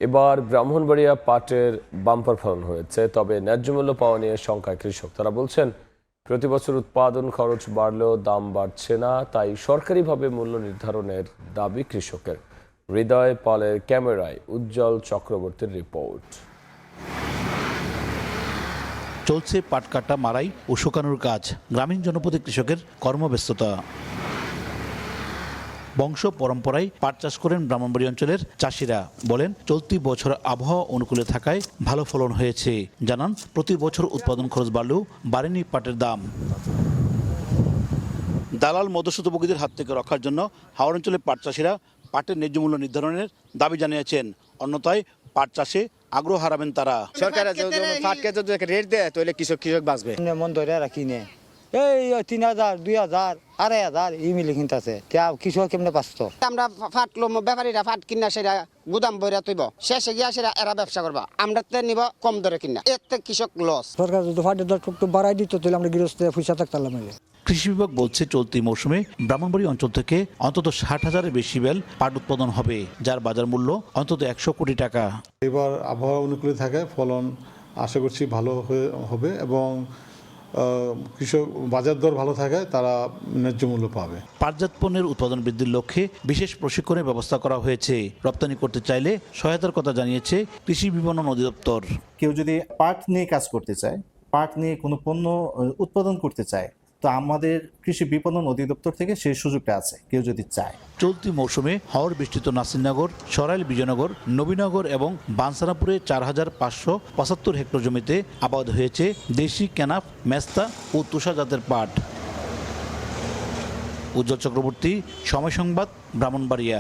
এবার ব্রাহ্মণবাড়িয়া পাটের বাম্পার ফলন হয়েছে, তবে ন্যায্য মূল্য পাওয়া নিয়ে শঙ্কায় কৃষক। তারা বলছেন প্রতি বছর উৎপাদন খরচ বাড়লেও দাম বাড়ছে না, তাই সরকারিভাবে মূল্য নির্ধারণের দাবি কৃষকের। হৃদয় পালের ক্যামেরায় উজ্জ্বল চক্রবর্তীর রিপোর্ট। চলছে পাট কাটা, মারাই ও শুকানোর কাজ। গ্রামীণ জনপদে কৃষকের কর্মব্যস্ততা। বংশ পরম্পরায় পাট চাষ করেন ব্রাহ্মণবাড়ী অঞ্চলের চাষিরা। বলেন চলতি বছর আবহাওয়া অনুকূলে থাকায় ভালো ফলন হয়েছে। জানান প্রতি বছর উৎপাদন খরচ বাড়লেও বাড়েনি পাটের দাম। দালাল মধ্যস্বত্বভোগীদের হাত থেকে রক্ষার জন্য হাওড় অঞ্চলের পাট চাষিরা পাটের ন্যায্য মূল্য নির্ধারণের দাবি জানিয়েছেন। অন্যথায় পাট চাষে আগ্রহ হারাবেন তারা। সরকার পাটকে যদি রেট দেয় তাহলে কৃষক বাঁচবে। মন ধরে রাখি নে এই 3,000, 2,000, 2,500 এই মিলে কিনতেছে, কৃষক কেমনে পাচ্ছ? আমরা ফাট লম, ব্যাপারীরা ফাট কিনা সেটা গুদাম বইরা তুইব, শেষে গিয়া সেটা এরা ব্যবসা করবা, আমরা নিব কম দরে কিনা, এতে কৃষক লস। সরকার যদি ফাটের দর একটু বাড়াই দিত তাহলে আমরা গৃহস্থ পয়সা থাকতাম। কৃষি বিভাগ বলছে চলতি মৌসুমে ব্রাহ্মণবাড়ী অঞ্চল থেকে অন্তত 60,000-এর বেশি বেল পাট উৎপাদন হবে, যার বাজার মূল্য অন্তত 100 কোটি টাকা। এবার আবহাওয়া অনুকূলে থাকায় ফলন আশা করছি ভালো হবে এবং কৃষক বাজার দর ভালো থাকায় তারা ন্যায্য মূল্য পাবে। পাটজাত পণ্যের উৎপাদন বৃদ্ধির লক্ষ্যে বিশেষ প্রশিক্ষণের ব্যবস্থা করা হয়েছে। রপ্তানি করতে চাইলে সহায়তার কথা জানিয়েছে কৃষি বিপণন অধিদপ্তর। কেউ যদি পাট নিয়ে কাজ করতে চায়, পাট নিয়ে কোনো পণ্য উৎপাদন করতে চায়, তো আমাদের কৃষি বিপণন অধিদপ্তর থেকে সেই সুযোগটা আছে, কেউ যদি চায়। চলতি মৌসুমে হাওড় বিস্তৃত নাসিরনগর, সরাইল, বিজয়নগর, নবীনগর এবং বানসারাপুরে 4,575 হেক্টর জমিতে আবাদ হয়েছে দেশি ক্যানাফ, মেস্তা ও তুষা জাতের পাট। উজ্জ্বল চক্রবর্তী, সময় সংবাদ, ব্রাহ্মণবাড়িয়া।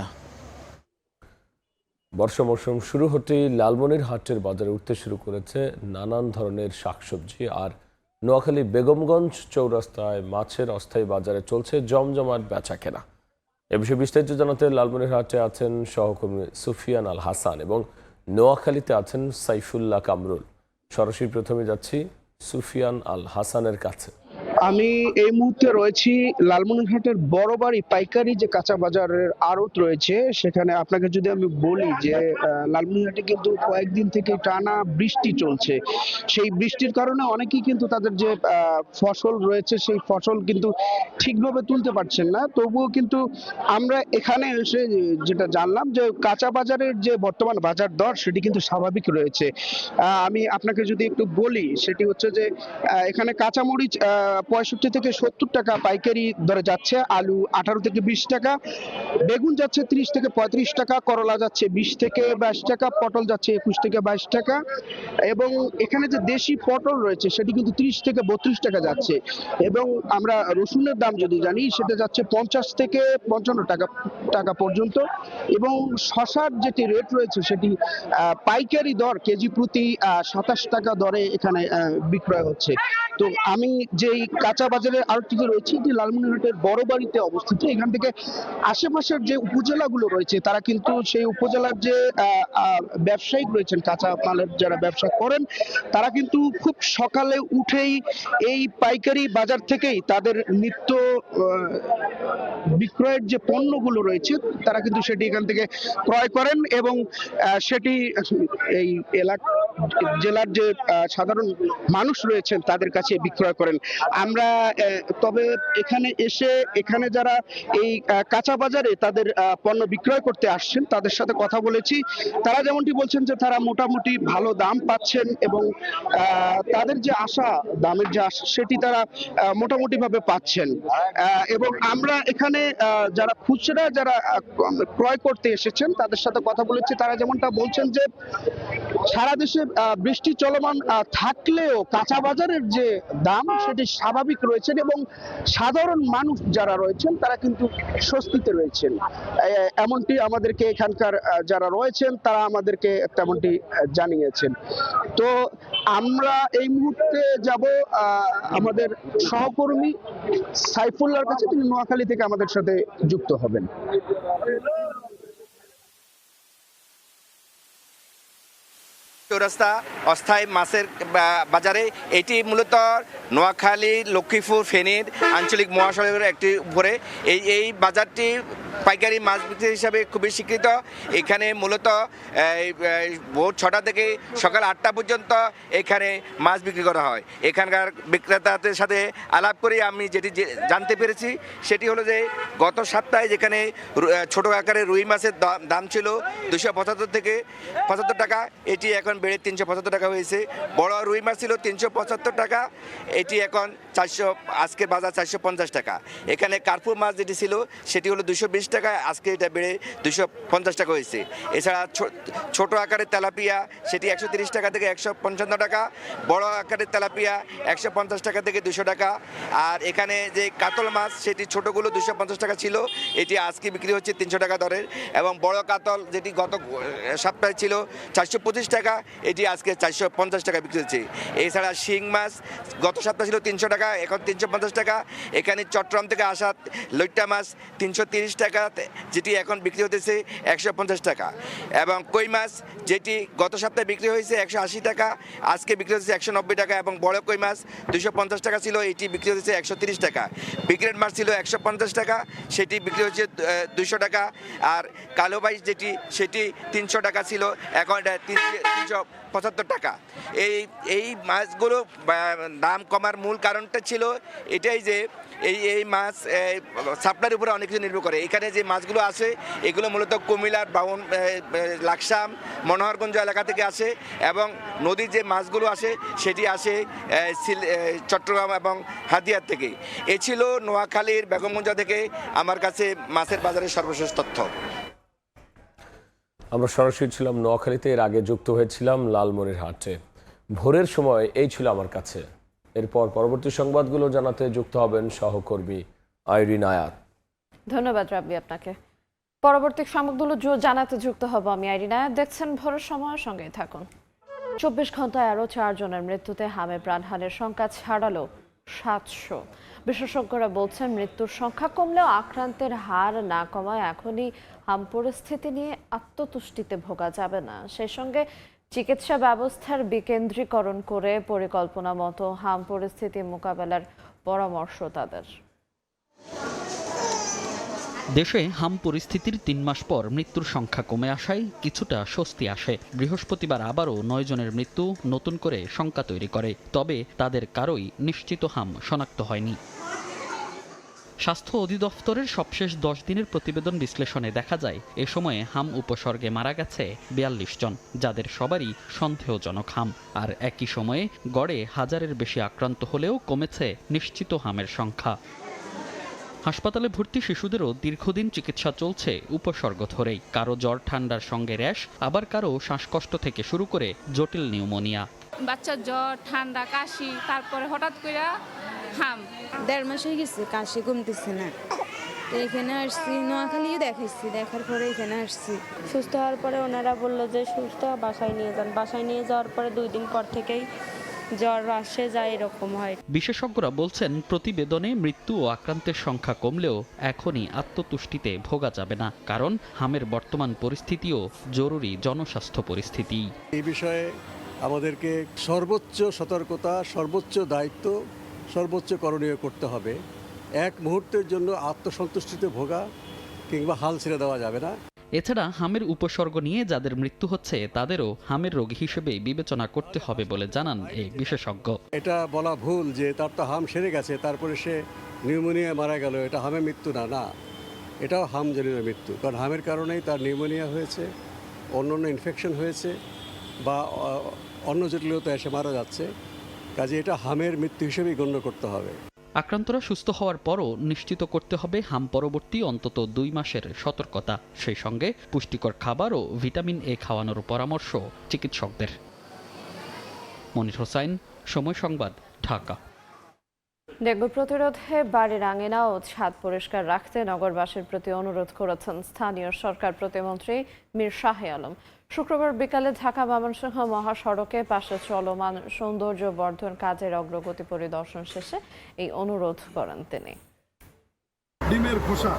বর্ষা মৌসুম শুরু হতেই লালমনিরহাটের বাজারে উঠতে শুরু করেছে নানান ধরনের শাকসবজি। আর নোয়াখালী বেগমগঞ্জ চৌরাস্তায় মাছের অস্থায়ী বাজারে চলছে জমজমাট বেচা কেনা। এ বিষয়ে বিস্তারিত জানাতে লালমনিরহাটে আছেন সহকর্মী সুফিয়ান আল হাসান এবং নোয়াখালীতে আছেন সাইফুল্লাহ কামরুল। সরাসরি প্রথমে যাচ্ছি সুফিয়ান আল হাসানের কাছে। আমি এই মুহূর্তে রয়েছি লালমনিরহাটের বড়বাড়ি পাইকারি যে কাঁচা বাজারের আড়ত রয়েছে সেখানে। আপনাকে যদি আমি বলি যে লালমনিরহাটে কিন্তু কয়েকদিন থেকে টানা বৃষ্টি চলছে, সেই বৃষ্টির কারণে অনেকেই কিন্তু তাদের যে ফসল রয়েছে সেই ফসল কিন্তু ঠিকভাবে তুলতে পারছেন না। তবুও কিন্তু আমরা এখানে এসে যেটা জানলাম যে কাঁচা বাজারের যে বর্তমান বাজার দর সেটি কিন্তু স্বাভাবিক রয়েছে। আমি আপনাকে যদি একটু বলি সেটি হচ্ছে যে এখানে কাঁচামরিচ 65 থেকে 70 টাকা পাইকারি দরে যাচ্ছে, আলু 18 থেকে 20 টাকা, বেগুন যাচ্ছে 30 থেকে 35 টাকা, করলা যাচ্ছে 20 থেকে 22 টাকা, পটল যাচ্ছে 21 থেকে 22 টাকা, এবং এখানে যে দেশি পটল রয়েছে সেটি কিন্তু 30 থেকে 32 টাকা যাচ্ছে। এবং আমরা রসুনের দাম যদি জানি সেটা যাচ্ছে 50 থেকে 55 টাকা পর্যন্ত। এবং শসার যেটি রেট রয়েছে সেটি পাইকারি দর কেজি প্রতি 27 টাকা দরে এখানে বিক্রয় হচ্ছে। তো আমি যেই কাঁচা বাজারের আড়তটিতে রয়েছি এটি লালমনিরহাটের বড়বাড়িতে অবস্থিত। এখান থেকে আশেপাশের যে উপজেলাগুলো রয়েছে তারা কিন্তু সেই উপজেলার যে ব্যবসায়িক রয়েছেন, কাঁচা মালের যারা ব্যবসা করেন, তারা কিন্তু খুব সকালে উঠেই এই পাইকারি বাজার থেকেই তাদের নিত্য বিক্রয়ের যে পণ্যগুলো রয়েছে তারা কিন্তু সেটি এখান থেকে ক্রয় করেন এবং সেটি এই জেলার যে সাধারণ মানুষ রয়েছেন তাদের কাছে বিক্রয় করেন। আমরা তবে এখানে যারা এই কাঁচা বাজারে তাদের পণ্য বিক্রয় করতে আসছেন তাদের সাথে কথা বলেছি। তারা যেমনটি বলছেন যে তারা মোটামুটি ভালো দাম পাচ্ছেন এবং তাদের যে আশা, দামের যে আশা সেটি তারা মোটামুটি ভাবে পাচ্ছেন। এবং আমরা এখানে যারা খুচরা যারা ক্রয় করতে এসেছেন তাদের সাথে কথা বলেছি। তারা যেমনটা বলছেন যে সারা দেশে বৃষ্টি চলমান থাকলেও কাঁচা বাজারের যে দাম সেটি স্বাভাবিক রয়েছে এবং সাধারণ মানুষ যারা রয়েছেন তারা কিন্তু স্বস্তিতে রয়েছেন, এমনটি আমাদেরকে এখানকার যারা রয়েছেন তারা আমাদেরকে তেমনটি জানিয়েছেন। তো আমরা এই মুহূর্তে যাব আমাদের সহকর্মী সাইফুল্লাহর কাছে, তিনি নোয়াখালী থেকে আমাদের সাথে যুক্ত হবেন। চৌরাস্তা অস্থায়ী মাছের বাজারে, এটি মূলত নোয়াখালী, লক্ষ্মীপুর, ফেনীর আঞ্চলিক মহাসড়কের একটি উপরে এই বাজারটি পাইকারি মাছ বিক্রি হিসাবে খুবই স্বীকৃত। এখানে মূলত ভোর 6টা থেকে সকাল 8টা পর্যন্ত এখানে মাছ বিক্রি করা হয়। এখানকার বিক্রেতাদের সাথে আলাপ করে আমি যেটি জানতে পেরেছি সেটি হলো যে গত সপ্তাহে যেখানে ছোট আকারের রুই মাছের দাম ছিল 275 থেকে 75 টাকা, এটি এখন বেড়ে 375 টাকা হয়েছে। বড় রুই মাছ ছিল 375 টাকা, এটি এখন 400, আজকের বাজার 450 টাকা। এখানে কার্পুর মাছ যেটি ছিল সেটি হলো 220 টাকা, আজকে এটা বেড়ে 250 টাকা হয়েছে। এছাড়া ছোট আকারের তেলাপিয়া সেটি 130 টাকা থেকে 155 টাকা, বড় আকারের তেলাপিয়া 150 টাকা থেকে 200 টাকা। আর এখানে যে কাতল মাছ সেটি ছোটগুলো 250 টাকা ছিল, এটি আজকে বিক্রি হচ্ছে 300 টাকা দরের। এবং বড় কাতল যেটি গত সপ্তাহে ছিল 425 টাকা, এটি আজকে 450 টাকা বিক্রি হচ্ছে। এছাড়া শিং মাছ গত সপ্তাহে ছিল 300 টাকা, এখন 350 টাকা। এখানে চট্টগ্রাম থেকে আসা লইট্টা মাছ 330 টাকা, যেটি এখন বিক্রি হতেছে 150 টাকা। এবং কই মাছ যেটি গত সপ্তাহে বিক্রি হয়েছে 180 টাকা, আজকে বিক্রি হচ্ছে 190 টাকা। এবং বড় কই মাছ 250 টাকা ছিল, এটি বিক্রি হচ্ছে 130 টাকা। বিক্রেট মাছ ছিল 150 টাকা, সেটি বিক্রি হচ্ছে 200 টাকা। আর কালো বাইশ যেটি সেটি 300 টাকা ছিল, এখন এটা 375 টাকা। এই মাছগুলো দাম কমার মূল কারণটা ছিল এটাই যে এই মাছ সাপ্লাইয়ের উপরে অনেক কিছু নির্ভর করে। এখানে যে মাছগুলো আসে এগুলো মূলত কুমিল্লার লাকসাম, মনোহরগঞ্জ এলাকা থেকে আসে, এবং নদীর যে মাছগুলো আসে সেটি আসে চট্টগ্রাম এবং হাতিয়ার থেকে। এ ছিল নোয়াখালীর বেগমগঞ্জ থেকে আমার কাছে মাছের বাজারের সর্বশেষ তথ্য। আমরা সরাসরি ছিলাম নোয়াখালীতে, এর আগে যুক্ত হয়েছিলাম লালমনিরহাটে। ভোরের সময় এই ছিল আমার কাছে। এরপর পরবর্তী সংবাদগুলো জানাতে যুক্ত হবেন সহকর্মী আইরিন আয়াত। ধন্যবাদ রাব্বি আপনাকে। পরবর্তী সংবাদগুলো জানাতে যুক্ত হব আমি আইরিন আয়াত। দেখছেন ভোরের সময়, সঙ্গেই থাকুন। 24 ঘন্টায় আরও 4 জনের মৃত্যুতে হামে প্রাণহানির সংখ্যা ছাড়ালো 700। বিশেষজ্ঞরা বলছেন মৃত্যুর সংখ্যা কমলেও আক্রান্তের হার না কমায় এখনই হাম পরিস্থিতি নিয়ে আত্মতুষ্টিতে ভোগা যাবে না। সেই সঙ্গে চিকিৎসা ব্যবস্থার বিকেন্দ্রীকরণ করে পরিকল্পনা মতো হাম পরিস্থিতি মোকাবেলার পরামর্শ তাদের। দেশে হাম পরিস্থিতির ৩ মাস পর মৃত্যুর সংখ্যা কমে আসায় কিছুটা স্বস্তি আসে। বৃহস্পতিবার আবারও ৯ জনের মৃত্যু নতুন করে শঙ্কা তৈরি করে, তবে তাদের কারোই নিশ্চিত হাম শনাক্ত হয়নি। স্বাস্থ্য অধিদপ্তরের সবশেষ 10 দিনের প্রতিবেদন বিশ্লেষণে দেখা যায় এ সময়ে হাম উপসর্গে মারা গেছে 42 জন, যাদের সবারই সন্দেহজনক হাম। আর একই সময়ে গড়ে 1000-এর বেশি আক্রান্ত হলেও কমেছে নিশ্চিত হামের সংখ্যা। হাসপাতালে ভর্তি শিশুদেরও দীর্ঘদিন চিকিৎসা চলছে উপসর্গ ধরেই। কারো জ্বর ঠান্ডার সঙ্গে র্যাশ, আবার কারো শ্বাসকষ্ট থেকে শুরু করে জটিল নিউমোনিয়া। বাচ্চার জ্বর, ঠান্ডা, কাশি, তারপরে হঠাৎ করে হাম। 1.5 মাস হয়ে গেছে, কাশি কমতেছে না। তো এখানে আসছি, নোয়াখালী দেখাইছি, দেখার পরে এখানে আসছি। সুস্থ হওয়ার পরে ওনারা বললো যে সুস্থ বাসায় নিয়ে যান। বাসায় নিয়ে যাওয়ার পরে 2 দিন পর থেকেই জ্বর আসে যায়, এরকম হয়। বিশেষজ্ঞরা বলছেন প্রতিবেদনে মৃত্যু ও আক্রান্তের সংখ্যা কমলেও এখনই আত্মতুষ্টিতে ভোগা যাবে না, কারণ হামের বর্তমান পরিস্থিতিও জরুরি জনস্বাস্থ্য পরিস্থিতি। এই বিষয়ে আমাদেরকে সর্বোচ্চ সতর্কতা, সর্বোচ্চ দায়িত্ব, সর্বোচ্চ করণীয় করতে হবে। এক মুহূর্তের জন্য আত্মসন্তুষ্টিতে ভোগা কিংবা হাল ছেড়ে দেওয়া যাবে না। এছাড়া হামের উপসর্গ নিয়ে যাদের মৃত্যু হচ্ছে তাদেরও হামের রোগী হিসেবে বিবেচনা করতে হবে বলে জানান এই বিশেষজ্ঞ। এটা বলা ভুল যে তার তো হাম সেরে গেছে, তারপরে সে নিউমোনিয়ায় মারা গেল, এটা হামে মৃত্যু না। না, এটাও হামজনিত মৃত্যু, কারণ হামের কারণেই তার নিউমোনিয়া হয়েছে, অন্য ইনফেকশন হয়েছে বা অন্য জটিলতা এসে মারা যাচ্ছে। কাজে এটা হামের মৃত্যু হিসেবেই গণ্য করতে হবে। আক্রান্তরা সুস্থ হওয়ার পরও নিশ্চিত করতে হবে হাম পরবর্তী অন্তত 2 মাসের সতর্কতা। সেই সঙ্গে পুষ্টিকর খাবার ও ভিটামিন এ খাওয়ানোর পরামর্শ চিকিৎসকদের। মনির হোসাইন, সময় সংবাদ, ঢাকা। ডেঙ্গু প্রতিরোধে বাড়ির আঙিনা ও ছাদ পরিষ্কার রাখতে নগরবাসীর প্রতি অনুরোধ করেছেন স্থানীয় সরকার প্রতিমন্ত্রী মীর শাহে আলম। শুক্রবার বিকালে ঢাকা ময়মনসিংহ মহাসড়কে পাশে চলমান সৌন্দর্য বর্ধন কাজের অগ্রগতি পরিদর্শন শেষে এই অনুরোধ করেন তিনি। ডিমের খোসা,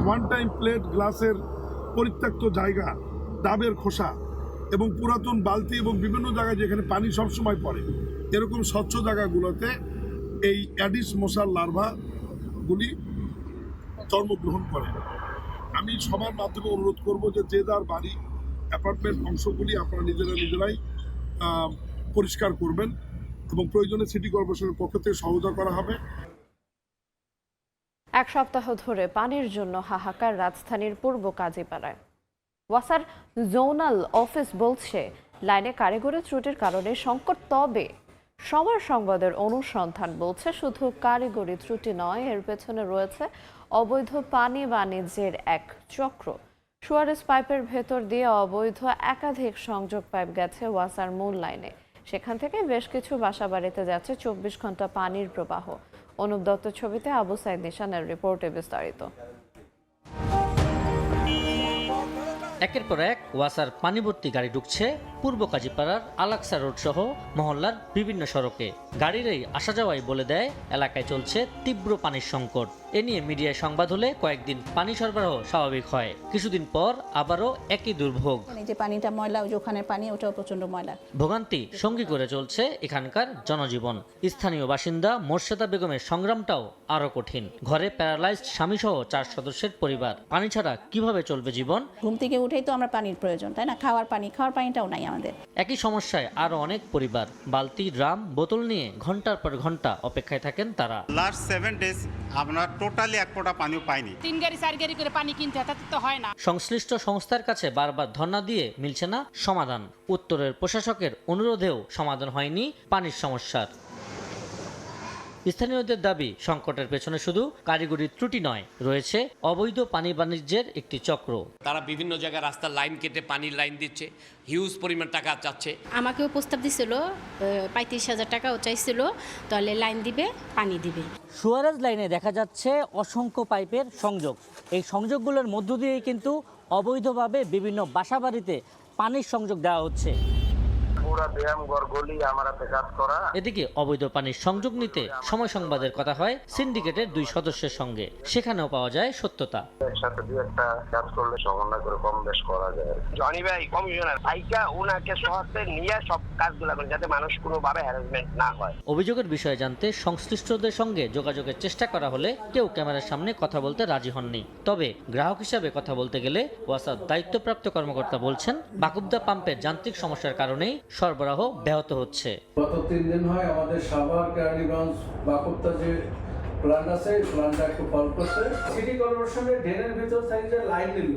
ওয়ান টাইম প্লেট, গ্লাসের পরিত্যক্ত জায়গা, ডাবের খোসা এবং পুরাতন বালতি এবং বিভিন্ন জায়গায় যেখানে পানি সবসময় পড়ে, এরকম স্বচ্ছ জায়গাগুলোতে এই অ্যাডিস মশার লার্ভাগুলি জন্মগ্রহণ করে। আমি সবার মাধ্যমে অনুরোধ করব যে যার বাড়ি, অ্যাপার্টমেন্ট অংশগুলি আপনারা নিজেরাই পরিষ্কার করবেন এবং প্রয়োজনে সিটি কর্পোরেশনের পক্ষ থেকে সহায়তা করা হবে। এক সপ্তাহ ধরে পানির জন্য হাহাকার রাজধানীর পূর্ব কাজীপাড়ায়। ওয়াসার জোনাল অফিস বলছে লাইনে কারিগরি ত্রুটির কারণে সংকট। তবে সময় সংবাদের অনুসন্ধান বলছে শুধু কারিগরি ত্রুটি নয়, এর পেছনে রয়েছে অবৈধ পানি বাণিজ্যের এক চক্র। সুয়ারেজ পাইপের ভেতর দিয়ে অবৈধ একাধিক সংযোগ পাইপ গেছে ওয়াসার মূল লাইনে। সেখান থেকে বেশ কিছু বাসাবাড়িতে যাচ্ছে 24 ঘন্টা পানির প্রবাহ। অনুপ দত্ত ছবিতে, আবু সাইদ নিশানের রিপোর্টে বিস্তারিত। একের পর এক ওয়াসার পানি ভর্তি গাড়ি ঢুকছে পূর্ব কাজীপাড়ার আলাকসা রোড সহ মহল্লার বিভিন্ন সড়কে। গাড়ির এই আসা যাওয়াই বলে দেয় এলাকায় চলছে তীব্র পানির সংকট। এ নিয়ে মিডিয়ায় সংবাদ হলে কয়েকদিন পানি সরবরাহ স্বাভাবিক হয়, কিছুদিন পর আবারও একই দুর্ভোগ। যে পানিটা ময়লা, ওখানে পানি, ওটাও প্রচন্ড ময়লা। ভোগান্তি সঙ্গী করে চলছে এখানকার জনজীবন। স্থানীয় বাসিন্দা মোর্শেদা বেগমের সংগ্রামটাও আরো কঠিন। ঘরে প্যারালাইজড স্বামী সহ 4 সদস্যের পরিবার। পানি ছাড়া কিভাবে চলবে জীবন? ঘুম থেকে উঠেই তো আমরা পানির প্রয়োজন, তাই না? খাওয়ার পানিটাও নাই আমাদের। একই সমস্যায় আরো অনেক পরিবার। বালতি, ড্রাম, বোতল নিয়ে ঘন্টার পর ঘন্টা অপেক্ষায় থাকেন তারা। লাস্ট 7 ডেজ আমরা টোটালি এক ফোঁটা পানিও পাইনি। 3 গাড়ি 4 গাড়ি করে পানি কিনতে হয়, তাতে তো হয় না। সংশ্লিষ্ট সংস্থার কাছে বারবার ধর্ণা দিয়ে মিলছে না সমাধান। উত্তরের প্রশাসকের অনুরোধেও সমাধান হয়নি পানির সমস্যার। স্থানীয়দের দাবি, সংকটের পেছনে শুধু কারিগরি ত্রুটি নয়, রয়েছে অবৈধ পানি বাণিজ্যের একটি চক্র। তারা বিভিন্ন জায়গায় রাস্তার লাইন কেটে পানির লাইন দিচ্ছে, হিউজ পরিমাণ টাকা চাচ্ছে। আমাকেও প্রস্তাব দিছিল, 35,000 টাকাও চাইছিল, তাহলে লাইন দিবে, পানি দিবে। সুয়ারেজ লাইনে দেখা যাচ্ছে অসংখ্য পাইপের সংযোগ। এই সংযোগগুলোর মধ্য দিয়েই কিন্তু অবৈধভাবে বিভিন্ন বাসাবাড়িতে পানির সংযোগ দেওয়া হচ্ছে। পুরা ব্যায়াম ঘর গলি আমার হাতে কাজ করা। এদিকে অবৈধ পানির সংযোগ নিতে সময় সংবাদের কথা হয় সিন্ডিকেটের 2 সদস্যের সঙ্গে, সেখানেও পাওয়া যায় সত্যতা। একসাথে দুই একটা কাজ করলে সমন্বয় করে কম বেশ করা যায়। জনি ভাই কমিশনার ভাইকা উনাকে শহরে নিয়ে সব কাজগুলো করে যাতে মানুষ কোনোভাবে হ্যারাসমেন্ট না হয়। অভিযোগের বিষয়ে জানতে সংশ্লিষ্টদের সঙ্গে যোগাযোগের চেষ্টা করা হলে কেউ ক্যামেরার সামনে কথা বলতে রাজি হননি। তবে গ্রাহক হিসাবে কথা বলতে গেলে ওয়াসার দায়িত্বপ্রাপ্ত কর্মকর্তা বলছেন বাকুবদা পাম্পের যান্ত্রিক সমস্যার কারণেই সরবরাহ ব্যাহত হচ্ছে। গত 3 দিন হয় আমাদের সাভার কেরানীগঞ্জ বাকুবদা যে প্ল্যান্ট আছে প্ল্যান্টটা একটু ফল করছে। সিটি কর্পোরেশনের ড্রেনের ভিতর থেকে লাইন নিল,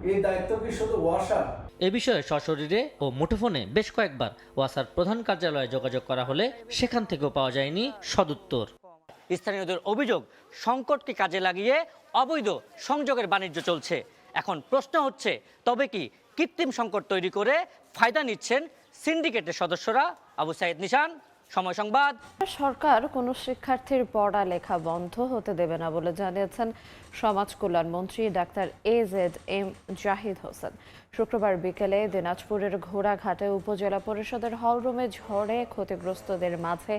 এই দায়িত্ব কি শুধু ওয়াসা? এ বিষয়ে সশরীরে ও মুঠোফোনে বেশ কয়েকবার ওয়াসার প্রধান কার্যালয়ে যোগাযোগ করা হলে সেখান থেকেও পাওয়া যায়নি সদুত্তর। স্থানীয়দের অভিযোগ সংকটকে কাজে লাগিয়ে অবৈধ সংযোগের বাণিজ্য চলছে। এখন প্রশ্ন হচ্ছে, তবে কি কৃত্রিম সংকট তৈরি করে ফায়দা নিচ্ছেন সিন্ডিকেটের সদস্যরা? আবু সাইদ নিশান, সময় সংবাদ। সরকার কোনো শিক্ষার্থীর পড়ালেখা বন্ধ হতে দেবে না বলে জানিয়েছেন সমাজ কল্যাণ মন্ত্রী ডাক্তার AZM জাহিদ হোসেন। শুক্রবার বিকেলে দিনাজপুরের ঘোড়াঘাটে উপজেলা পরিষদের হলরুমে ঝড়ে ক্ষতিগ্রস্তদের মাঝে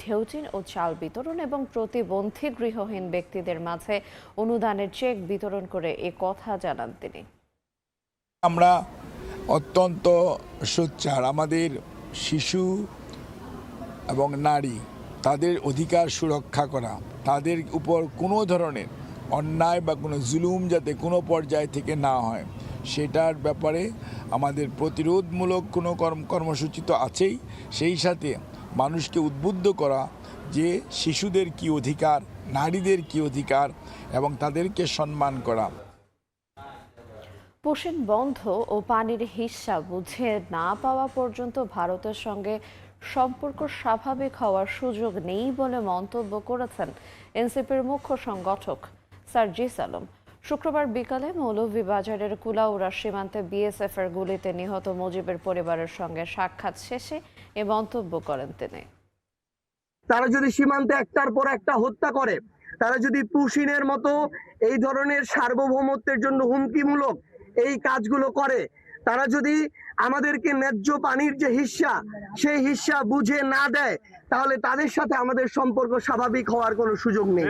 ঢেউচিন ও চাল বিতরণ এবং প্রতিবন্ধী গৃহহীন ব্যক্তিদের মাঝে অনুদানের চেক বিতরণ করে এ কথা জানান তিনি। আমরা অত্যন্ত সোচ্চার, আমাদের শিশু এবং নারী তাদের অধিকার সুরক্ষা করা, তাদের উপর কোনো ধরনের অন্যায় বা কোনো জুলুম যাতে কোনো পর্যায় থেকে না হয় সেটার ব্যাপারে আমাদের প্রতিরোধমূলক কোনো কর্মসূচি তো আছেই, সেই সাথে মানুষকে উদ্বুদ্ধ করা যে শিশুদের কী অধিকার, নারীদের কী অধিকার এবং তাদেরকে সম্মান করা। পোষণ বন্ধ ও পানির হিস্যা বুঝে না পাওয়া পর্যন্ত ভারতের সঙ্গে সম্পর্ক স্বাভাবিক হওয়ার সুযোগ নেই বলে মন্তব্য করেছেন এনসিপির মুখ্য সংগঠক সার্জিস আলম। শুক্রবার বিকালে মৌলভীবাজারের কুলাউড়া সীমান্তে বিএসএফ এর গুলিতে নিহত মুজিবের পরিবারের সঙ্গে সাক্ষাৎ শেষে এ মন্তব্য করেন তিনি। তারা যদি সীমান্তে একটার পর একটা হত্যা করে, তারা যদি পুশিনের মতো এই ধরনের সার্বভৌমত্বের জন্য হুমকিমূলক এই কাজগুলো করে, তারা যদি আমাদেরকে ন্যায্য পানির যে হিস্যা সেই হিস্যা বুঝে না দেয়, তাহলে তাদের সাথে আমাদের সম্পর্ক স্বাভাবিক হওয়ার কোনো সুযোগ নেই।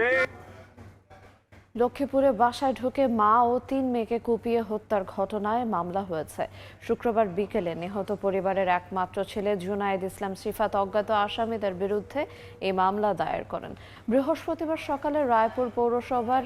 লক্ষ্মীপুরে বাসায় ঢুকে মা ও 3 মেয়েকে কুপিয়ে হত্যার ঘটনায় মামলা হয়েছে। শুক্রবার বিকেলে নিহত পরিবারের একমাত্র ছেলে জুনায়েদ ইসলাম সিফাত অজ্ঞাত আসামিদের বিরুদ্ধে এই মামলা দায়ের করেন। বৃহস্পতিবার সকালে রায়পুর পৌরসভার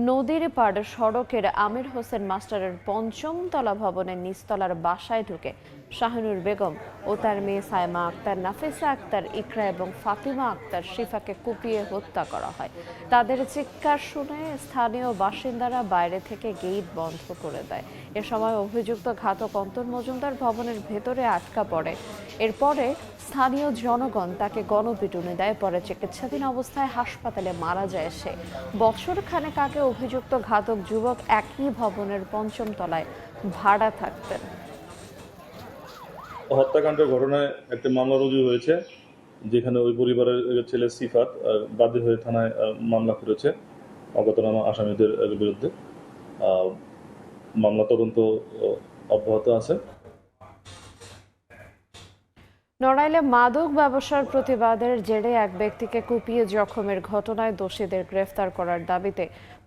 নদীর পাড় সড়কের আমির হোসেন মাস্টারের 5ম তলা ভবনের নিচতলার বাসায় ঢুকে শাহিনুর বেগম ও তার মেয়ে সাইমা আক্তার, নাফিসা আক্তার, ইকরা এবং ফাতিমা আক্তার শিফাকে কুপিয়ে হত্যা করা হয়। তাদের চিৎকার শুনে স্থানীয় বাসিন্দারা বাইরে থেকে গেট বন্ধ করে দেয়। এ সময় অভিযুক্ত ঘাতক অন্তর মজুমদার ভবনের ভেতরে আটকা পড়ে। এরপরে স্থানীয় জনগণ তাকে গণপিটুনি দেয়। পরে চিকিৎসাধীন অবস্থায় হাসপাতালে মারা যায় সে। বছর খানেক আগে অভিযুক্ত ঘাতক যুবক একই ভবনের 5ম তলায় ভাড়া থাকতেন। হত্যাকাণ্ডের ঘটনায় একটা মামলা রুজু হয়েছে, যেখানে ওই পরিবারের ছেলে সিফাত বাদী হয়ে থানায় মামলা করেছে অজ্ঞাতনামা আসামিদের বিরুদ্ধে। মামলা তদন্ত অব্যাহত আছে। নড়াইলে মাদক ব্যবসার প্রতিবাদের জেরে এক ব্যক্তিকে কুপিয়ে জখমের ঘটনায় দোষীদের গ্রেফতার করার দাবিতে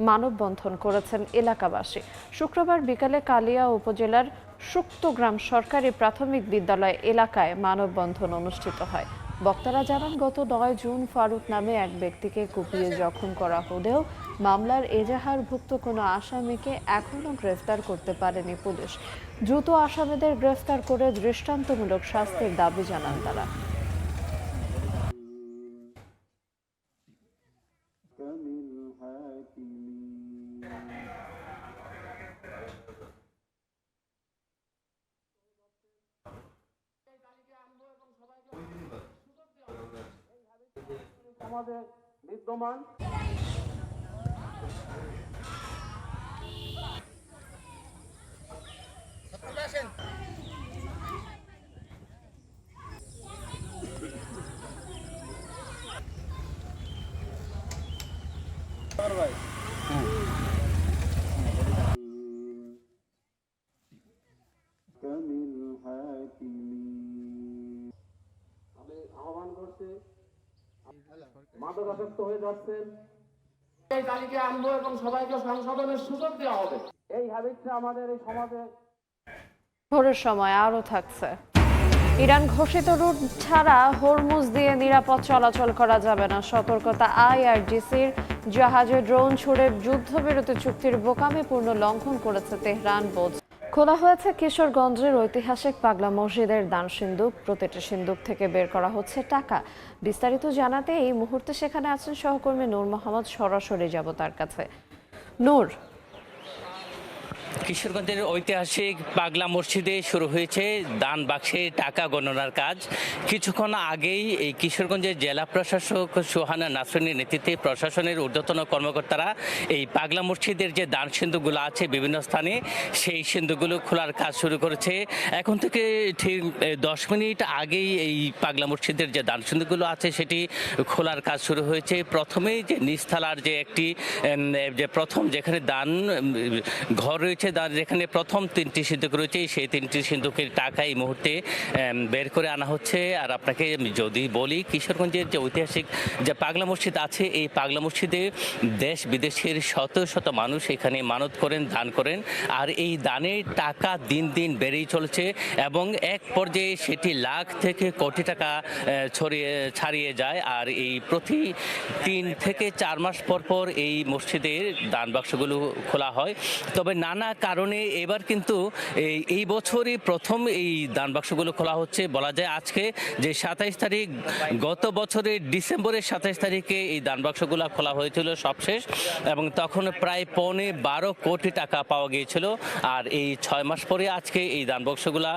মানববন্ধন করেছেন এলাকাবাসী। শুক্রবার বিকালে কালিয়া উপজেলার সুক্তগ্রাম সরকারি প্রাথমিক বিদ্যালয় এলাকায় মানববন্ধন অনুষ্ঠিত হয়। বক্তারা জানান, গত 9 জুন ফারুক নামে এক ব্যক্তিকে কুপিয়ে জখম করা হলেও মামলার এজাহারভুক্ত কোনো আসামিকে এখনও গ্রেফতার করতে পারেনি পুলিশ। দ্রুত আসামিদের গ্রেফতার করে দৃষ্টান্তমূলক শাস্তির দাবি জানান তারা। আমাদের বিদ্যমান অনাসক্ত হয়ে যাচ্ছেন। এই তালিকা আনবো এবং সবাইকে সংশোধনের সুযোগ দেওয়া হবে। এই হ্যাবিটটা আমাদের এই সমাজে। ভোরের সময় আরও থাকছে। ইরান ঘোষিত রুট ছাড়া হরমুজ দিয়ে নিরাপদ চলাচল করা যাবে না, সতর্কতা IRGCর। জাহাজে ড্রোন ছুড়ে যুদ্ধবিরতি চুক্তির বোকামিপূর্ণ লঙ্ঘন করেছে তেহরান। খোলা হয়েছে কিশোরগঞ্জের ঐতিহাসিক পাগলা মসজিদের দান সিন্দুক। প্রতিটি সিন্দুক থেকে বের করা হচ্ছে টাকা। বিস্তারিত জানাতে এই মুহূর্তে সেখানে আছেন সহকর্মী নূর মোহাম্মদ। সরাসরি যাব তার কাছে। নূর, কিশোরগঞ্জের ঐতিহাসিক পাগলা মসজিদে শুরু হয়েছে দান বাক্সে টাকা গণনার কাজ। কিছুক্ষণ আগেই এই কিশোরগঞ্জের জেলা প্রশাসক সোহানা নাসরিনের নেতৃত্বে প্রশাসনের ঊর্ধ্বতন কর্মকর্তারা এই পাগলা মসজিদের যে দান সিন্ধুগুলো আছে বিভিন্ন স্থানে, সেই সিন্ধুগুলো খোলার কাজ শুরু করেছে। এখন থেকে ঠিক 10 মিনিট আগেই এই পাগলা মসজিদের যে দান সিন্ধুগুলো আছে সেটি খোলার কাজ শুরু হয়েছে। প্রথমেই যে নিচতলার যে একটি যে প্রথম যেখানে দান ঘর রয়েছে, যেখানে প্রথম 3টি সিন্ধুক রয়েছে, সেই 3টি সিন্ধুকের টাকা এই মুহূর্তে বের করে আনা হচ্ছে। আর আপনাকে যদি বলি, কিশোরগঞ্জের যে ঐতিহাসিক যে পাগলা মসজিদ আছে, এই পাগলা মসজিদে দেশ বিদেশের শত শত মানুষ এখানে মানত করেন, দান করেন। আর এই দানের টাকা দিন দিন বেড়েই চলছে এবং এক পর্যায়ে সেটি লাখ থেকে কোটি টাকা ছাড়িয়ে যায়। আর এই প্রতি 3 থেকে 4 মাস পর পর এই মসজিদের দান বাক্সগুলো খোলা হয়। তবে নানা কারণে এবার কিন্তু এই বছরই প্রথম এই দান বাক্সগুলো খোলা হচ্ছে। বলা যায় আজকে যে 27 তারিখ, গত বছরের ডিসেম্বরের 27 তারিখে এই দান বাক্সগুলো খোলা হয়েছিল সবশেষ, এবং তখন প্রায় 12.25 কোটি টাকা পাওয়া গিয়েছিল। আর এই 6 মাস পরে আজকে এই দান বাক্সগুলো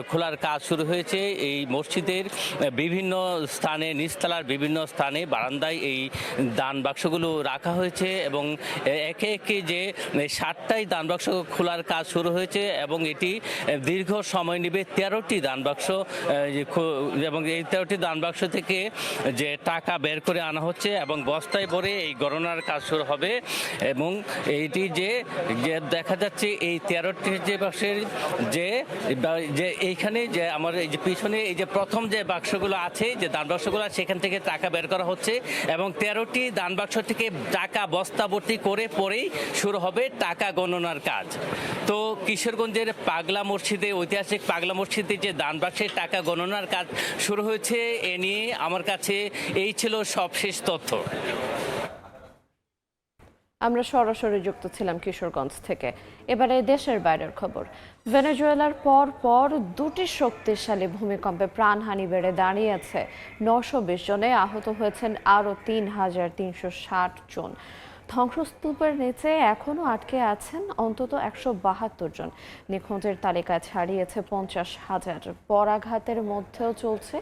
খোলার কাজ শুরু হয়েছে। এই মসজিদের বিভিন্ন স্থানে, নিচতলার বিভিন্ন স্থানে, বারান্দায় এই দান বাক্সগুলো রাখা হয়েছে এবং একে একে যে 7টাই দান বাক্স খোলার কাজ শুরু হয়েছে এবং এটি দীর্ঘ সময় নেবে। 13টি দান বাক্স, এবং এই 13টি দান বাক্স থেকে যে টাকা বের করে আনা হচ্ছে এবং বস্তায় ভরে এই গণনার কাজ শুরু হবে। এবং এইটি যে দেখা যাচ্ছে এই 13টি যে বাক্সের যে এইখানে যে আমার এই যে পিছনে এই যে প্রথম যে বাক্সগুলো আছে, যে দান বাক্সগুলো, সেখান থেকে টাকা বের করা হচ্ছে এবং 13টি দান বাক্স থেকে টাকা বস্তা ভর্তি করে পরেই শুরু হবে টাকা গণনার কাজ। তো কিশোরগঞ্জের পাগলা মসজিদে, ঐতিহাসিক পাগলা মসজিদে যে দান বাক্সের টাকা গণনার কাজ শুরু হয়েছে, এ নিয়ে আমার কাছে এই ছিল সবশেষ তথ্য। আমরা সরাসরি যুক্ত ছিলাম কিশোরগঞ্জ থেকে। এবারে দেশের বাইরের খবর। ভেনেজুয়েলার পর 2টি শক্তিশালী ভূমিকম্পে প্রাণহানি বেড়ে দাঁড়িয়েছে 920 জনে, আহত হয়েছেন আরও 3360 জন। ধ্বংসস্তূপের নিচে এখনও আটকে আছেন অন্তত 172 জন। নিখোঁজের তালিকায় ছাড়িয়েছে 50,000। পরাঘাতের মধ্যেও চলছে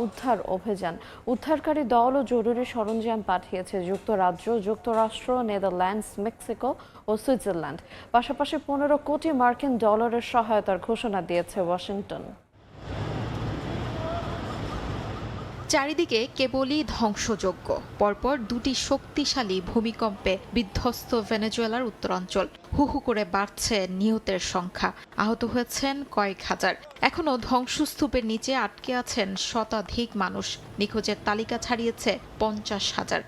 উদ্ধার অভিযান। উদ্ধারকারী দল ও জরুরি সরঞ্জাম পাঠিয়েছে যুক্তরাজ্য, যুক্তরাষ্ট্র, নেদারল্যান্ডস, মেক্সিকো ও সুইজারল্যান্ড। পাশাপাশি 15 কোটি মার্কিন ডলারের সহায়তার ঘোষণা দিয়েছে ওয়াশিংটন। চারিদিকে কেবলই ধ্বংসযজ্ঞ। পরপর 2টি শক্তিশালী ভূমিকম্পে বিধ্বস্ত ভেনেজুয়েলার উত্তরাঞ্চল। হু হু করে বাড়ছে নিহতের সংখ্যা, আহত হয়েছেন কয়েক হাজার। এখনও ধ্বংসস্তূপের নিচে আটকে আছেন শতাধিক মানুষ। নিখোঁজের তালিকা ছাড়িয়েছে 50,000।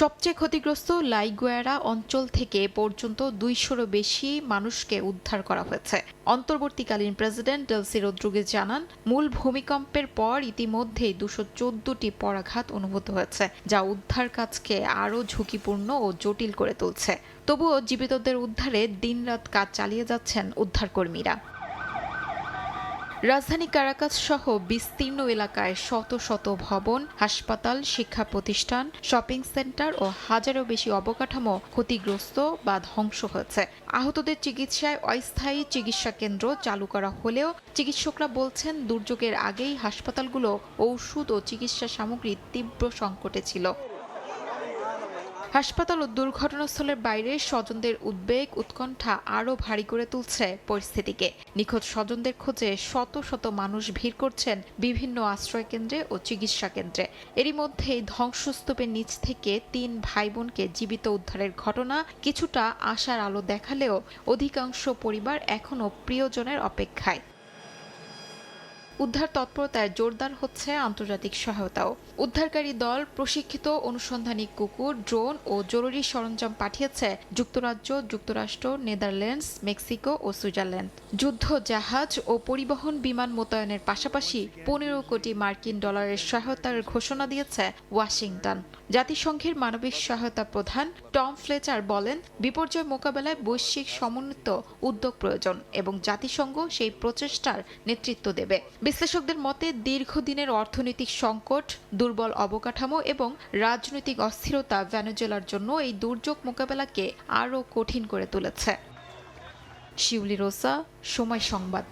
সবচেয়ে ক্ষতিগ্রস্ত লাইগুয়েরা অঞ্চল থেকে পর্যন্ত 200-রও বেশি মানুষকে উদ্ধার করা হয়েছে। অন্তর্বর্তীকালীন প্রেসিডেন্ট ডেলসি রদ্রিগেজ জানান, মূল ভূমিকম্পের পর ইতিমধ্যেই 214টি পরাঘাত অনুভূত হয়েছে, যা উদ্ধার কাজকে আরও ঝুঁকিপূর্ণ ও জটিল করে তুলছে। তবুও জীবিতদের উদ্ধারে দিনরাত কাজ চালিয়ে যাচ্ছেন উদ্ধারকর্মীরা। রাজধানী কারাকাস সহ বিস্তীর্ণ এলাকায় শত শত ভবন, হাসপাতাল, শিক্ষা প্রতিষ্ঠান, শপিং সেন্টার ও হাজারও বেশি অবকাঠামো ক্ষতিগ্রস্ত বা ধ্বংস হয়েছে। আহতদের চিকিৎসায় অস্থায়ী চিকিৎসা কেন্দ্র চালু করা হলেও চিকিৎসকরা বলছেন, দুর্যোগের আগেই হাসপাতালগুলো ঔষধ ও চিকিৎসা সামগ্রীর তীব্র সংকটে ছিল। হাসপাতাল ও দুর্ঘটনাস্থলের বাইরে স্বজনদের উদ্বেগ, উৎকণ্ঠা আরও ভারী করে তুলছে পরিস্থিতিকে। নিখোঁজ স্বজনদের খোঁজে শত শত মানুষ ভিড় করছেন বিভিন্ন আশ্রয়কেন্দ্রে ও চিকিৎসা কেন্দ্রে। এরই মধ্যেই ধ্বংসস্তূপের নিচ থেকে 3 ভাই বোনকে জীবিত উদ্ধারের ঘটনা কিছুটা আশার আলো দেখালেও অধিকাংশ পরিবার এখনও প্রিয়জনের অপেক্ষায়। উদ্ধার তৎপরতায় জোরদার হচ্ছে আন্তর্জাতিক সহায়তাও। উদ্ধারকারী দল প্রশিক্ষিত অনুসন্ধানী কুকুর, ড্রোন ও জরুরি সরঞ্জাম পাঠিয়েছে যুক্তরাজ্য, যুক্তরাষ্ট্র, নেদারল্যান্ডস, মেক্সিকো ও সুইজারল্যান্ড। যুদ্ধ জাহাজ ও পরিবহন বিমান মোতায়েনের পাশাপাশি 15 কোটি মার্কিন ডলারের সহায়তার ঘোষণা দিয়েছে ওয়াশিংটন। জাতিসংঘের মানবিক সহায়তা প্রধান টম ফ্লেচার বলেন, বিপর্যয় মোকাবেলায় বৈশ্বিক সমন্বিত উদ্যোগ প্রয়োজন এবং জাতিসংঘ সেই প্রচেষ্টার নেতৃত্ব দেবে। বিশ্লেষকদের মতে দীর্ঘদিনের অর্থনৈতিক সংকট, দুর্বল অবকাঠামো এবং রাজনৈতিক অস্থিরতা ভেনেজুয়েলার জন্য এই দুর্যোগ মোকাবেলাকে আরও কঠিন করে তুলেছে। শিউলি রোসা, সময় সংবাদ।